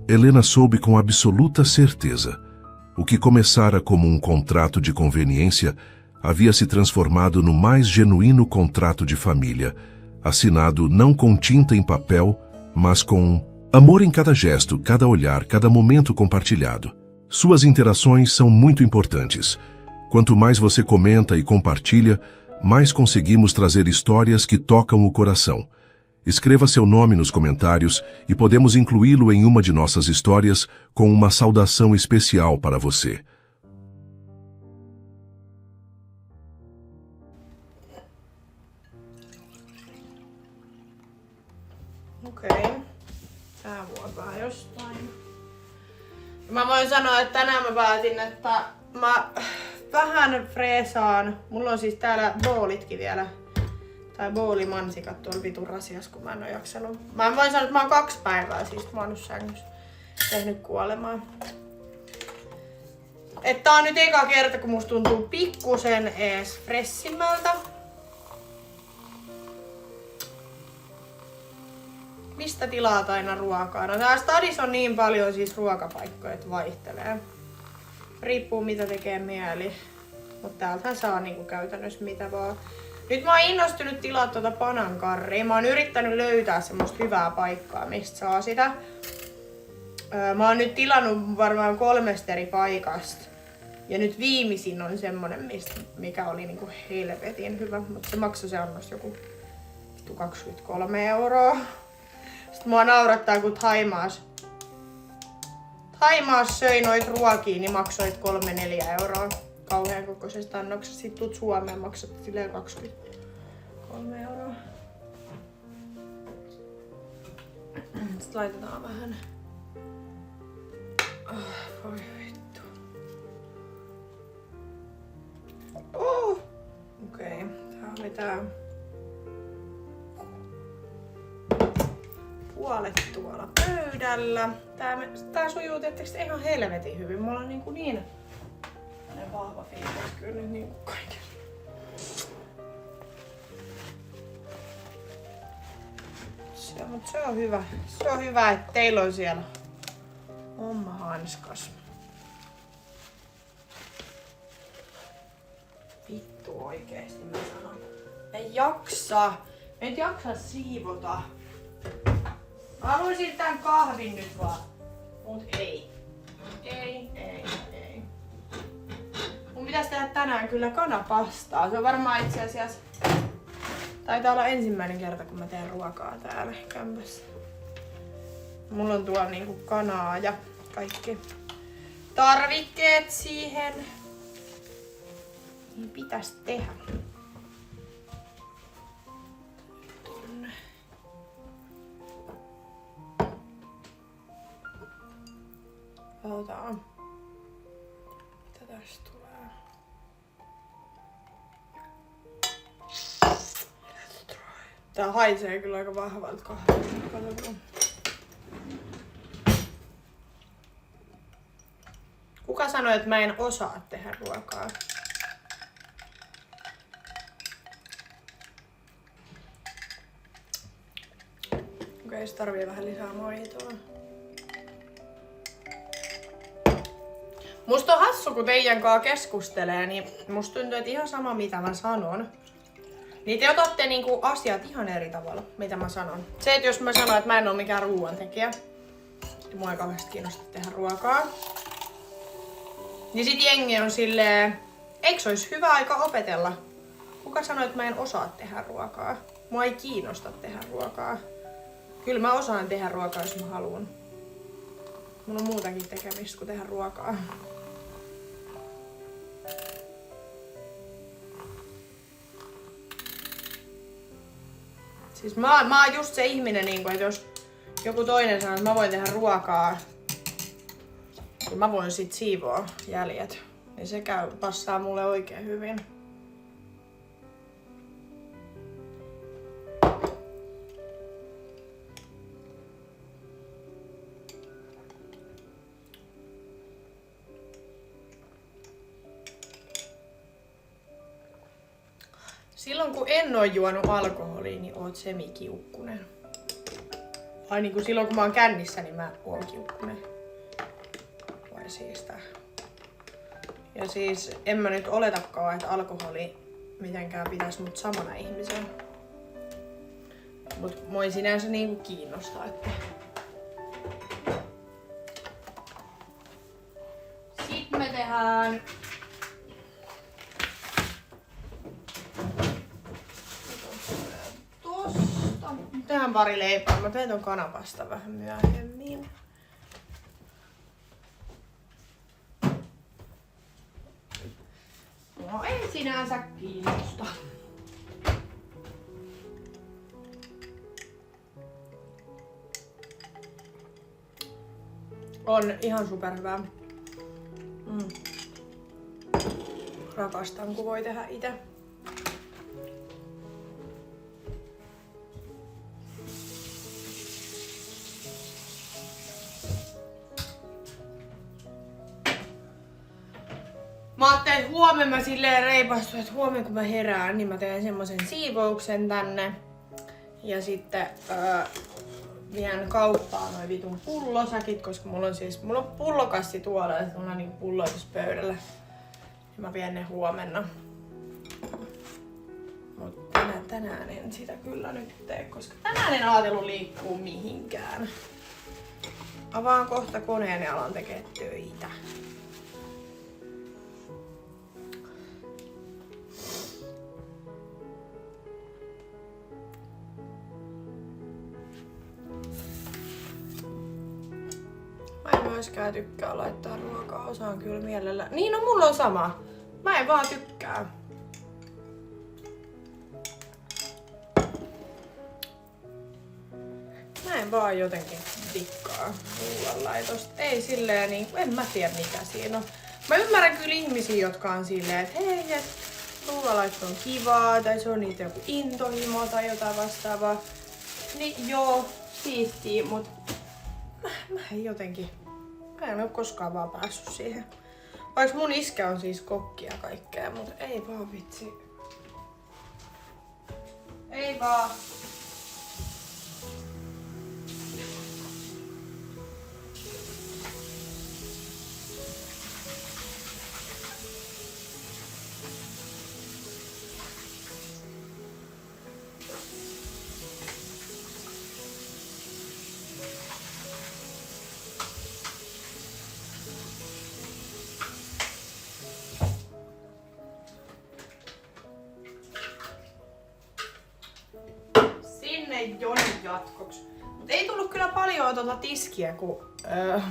Helena soube com absoluta certeza: o que começara como um contrato de conveniência havia se transformado no mais genuíno contrato de família, assinado não com tinta em papel, mas com amor em cada gesto, cada olhar, cada momento compartilhado. Suas interações são muito importantes. Quanto mais você comenta e compartilha, mais conseguimos trazer histórias que tocam o coração. Escreva seu nome nos comentários e podemos incluí-lo em uma de nossas histórias com uma saudação especial para você. Okei. Tää vuotaa jostain. Mä voin sanoa, että tänään mä päätin, että mä vähän freesaan. Mulla on siis täällä boolitkin vielä. Tai boolimansikat tuolla vitun rasias, kun mä en oo jaksanut. Mä voin sanoa, että mä oon 2 päivää siis maannut sängyssä. Tehnyt kuolemaa. Että tää on nyt eka kerta, kun musta tuntuu pikkusen ees fressimmältä. Mistä tilaat aina ruokaa? No tää stadissa on niin paljon siis ruokapaikkoja, että vaihtelee. Riippuu mitä tekee mieli. Mutta täältähän saa niinku käytännössä mitä vaan. Nyt mä oon innostunut tilaa tuota panankarria. Mä oon yrittänyt löytää semmoista hyvää paikkaa, mistä saa sitä. Mä oon nyt tilannut varmaan 3 eri paikasta. Ja nyt viimeisin on semmonen, mikä oli niinku helvetin hyvä. Mutta se maksoi se annos joku 23 €. Sitten mua naurattaa, kun Thaimaassa söi noit ruokia, niin maksoit 3-4 € kauhean kokoisesta annoksesta. Sitten tuut Suomeen, maksat silleen 23 €. Sitten laitetaan vähän. Voi vittu. Okei, tää oli tää. Puolet tuolla pöydällä. Tää sujuu tietysti ihan helvetin hyvin. Mulla on niin vahva fiilis kyllä nyt niinku kaikilla. Se on hyvä. Se on hyvä, että teillä on siellä oma hanskas. Vittu oikeesti mä sanon. En jaksa siivota. Mä haluaisin tän kahvin nyt vaan. Mut ei. Ei. Mun pitäis tehdä tänään kyllä kanapastaa. Se on varmaan itse asiassa... Taitaa olla ensimmäinen kerta, kun mä teen ruokaa täällä kämpässä. Mulla on tuolla niinku kanaa ja kaikki tarvikkeet siihen. Niin pitäis tehdä. Katsotaan. Mitä tästä tulee? Tää haisee kyllä aika vahvalta kahvilta. Katsotaan. Kuka sanoi, että mä en osaa tehdä ruokaa? Okei, se tarvii vähän lisää maitoa. Musta on hassu, kun teidän kanssa keskustelee, niin musta tuntuu, että ihan sama mitä mä sanon. Niin te otatte niinku asiat ihan eri tavalla, mitä mä sanon. Se, että jos mä sanon, että mä en oo mikään ruoantekijä, ja mua ei kauheasti kiinnosta tehdä ruokaa, niin sit jengi on silleen, eikö se olisi hyvä aika opetella? Kuka sanoi, että mä en osaa tehdä ruokaa? Mua ei kiinnosta tehdä ruokaa. Kyllä mä osaan tehdä ruokaa, jos mä haluan. Mun on muutakin tekemistä kuin tehdä ruokaa. Siis mä oon just se ihminen, että jos joku toinen sanoo, että mä voin tehdä ruokaa, ja mä voin sit siivoa jäljet, niin se passaa mulle oikein hyvin. Silloin kun en oo juonut alkoholia, niin oot semikiukkunen. Ai niinku silloin kun mä oon kännissä, niin mä oon kiukkunen. Vai siis tää. Ja siis en mä nyt oletakaan, että alkoholi mitenkään pitäisi mut samana ihmisen. Mut mua ei sinänsä niinku kiinnostaa, että... Sitten me tehdään... Tosta. Tehdään pari leipää. Mä teen ton kanapasta vähän myöhemmin. No ei sinänsä kiinnosta. On ihan superhyvää. Rakastan, kun voi tehdä itse. Mä ajattelin, että huomenna mä silleen reipastuin, että huomenna kun mä herään, niin mä teen semmosen siivouksen tänne. Ja sitten vien kauppaan noin vitun pullosäkit, koska mulla on pullokassi tuolla ja mulla on niinku pulloituspöydällä. Ja mä vien ne huomenna. Mut tänään en sitä kyllä nyt tee, koska tänään en ajatellut liikkuu mihinkään. Avaan kohta koneen ja alan tekee töitä. Mä en myöskään tykkää laittaa ruokaa, osaan kyllä mielellä. Niin, no mulla on sama. Mä en vaan tykkää. Mä en vaan jotenkin dikkaa ruoanlaitosta. Ei silleen niin, en mä tiedä mikä siinä on. Mä ymmärrän kyllä ihmisiä, jotka on silleen, että hei, et ruoanlaitto on kivaa, tai se on niitä joku intohimo tai jotain vastaavaa. Niin joo, siistiä, mut mä en jotenkin, mä en oo koskaan vaan päässyt siihen. Vaikka mun iskä on siis kokki ja kaikkea, mut ei vaan vitsi. Ei vaan. Jonin jatkoksi. Mut ei tullut kyllä paljon tiskiä, kun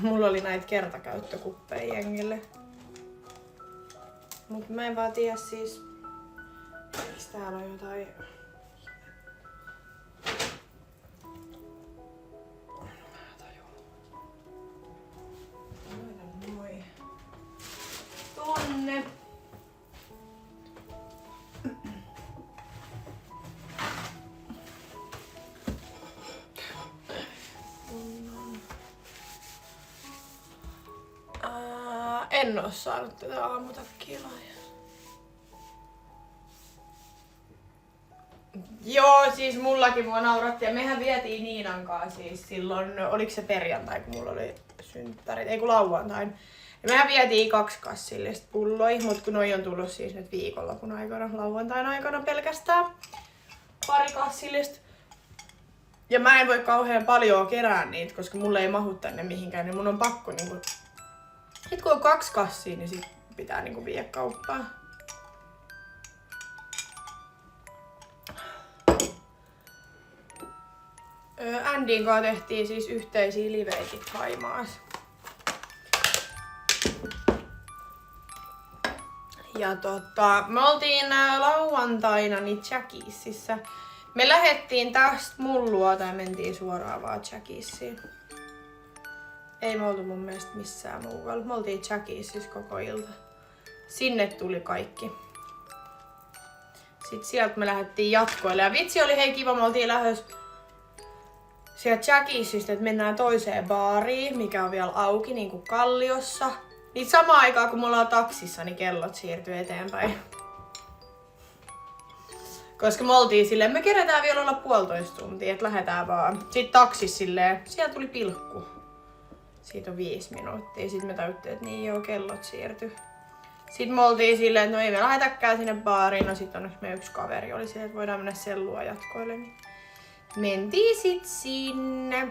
mulla oli näitä kertakäyttökuppeja jengille. Mut mä en vaan tiedä siis, eiks täällä on jotain... Moi. Tonne. En oo saanut tätä aamutakkia lahjaa. Joo, siis mullakin mua nauratti ja mehän vietiin Niinan kanssa siis silloin, oliko se perjantai kun mulla oli synttärit, ei kun lauantain. Ja mehän vietiin 2 kassillista pulloja, mut kun noi on tullut siis nyt viikonlopun aikana, lauantain aikana pelkästään 2 kassillista. Ja mä en voi kauhean paljon kerää niitä, koska mulle ei mahu tänne mihinkään, niin mun on pakko niinku... Sitten kun on 2 kassia, niin sit pitää niinku viedä kauppaan. Andin kanssa tehtiin siis yhteisiä liveitit Haimaassa. Ja me oltiin lauantaina niin Jackiesissä. Me lähettiin tästä mun luota ja mentiin suoraan vaan Jackiesiin. Ei me oltu mun mielestä missään muualla. Me oltiin Jackiesissä koko ilta. Sinne tuli kaikki. Sitten sieltä me lähdettiin jatkoille. Ja vitsi oli hei kiva, me oltiin lähdössä sieltä Jackiesistä, että mennään toiseen baariin, mikä on vielä auki, niin kuin Kalliossa. Niin samaan aikaan kun me ollaan taksissa, niin kellot siirtyy eteenpäin. Koska me oltiin silleen, me kerätään vielä olla 1,5 tuntia, että lähdetään vaan. Sitten taksissa silleen, siellä tuli pilkku. Siitä on 5 minuuttia. Sitten me tajuttiin, että niin joo, kellot siirtyi. Sitten me oltiin silleen, että no ei me lähetäkään sinne baariin. No sit onneksi meidän yksi kaveri oli silleen, että voidaan mennä sellua jatkoille. Niin mentiin sit sinne.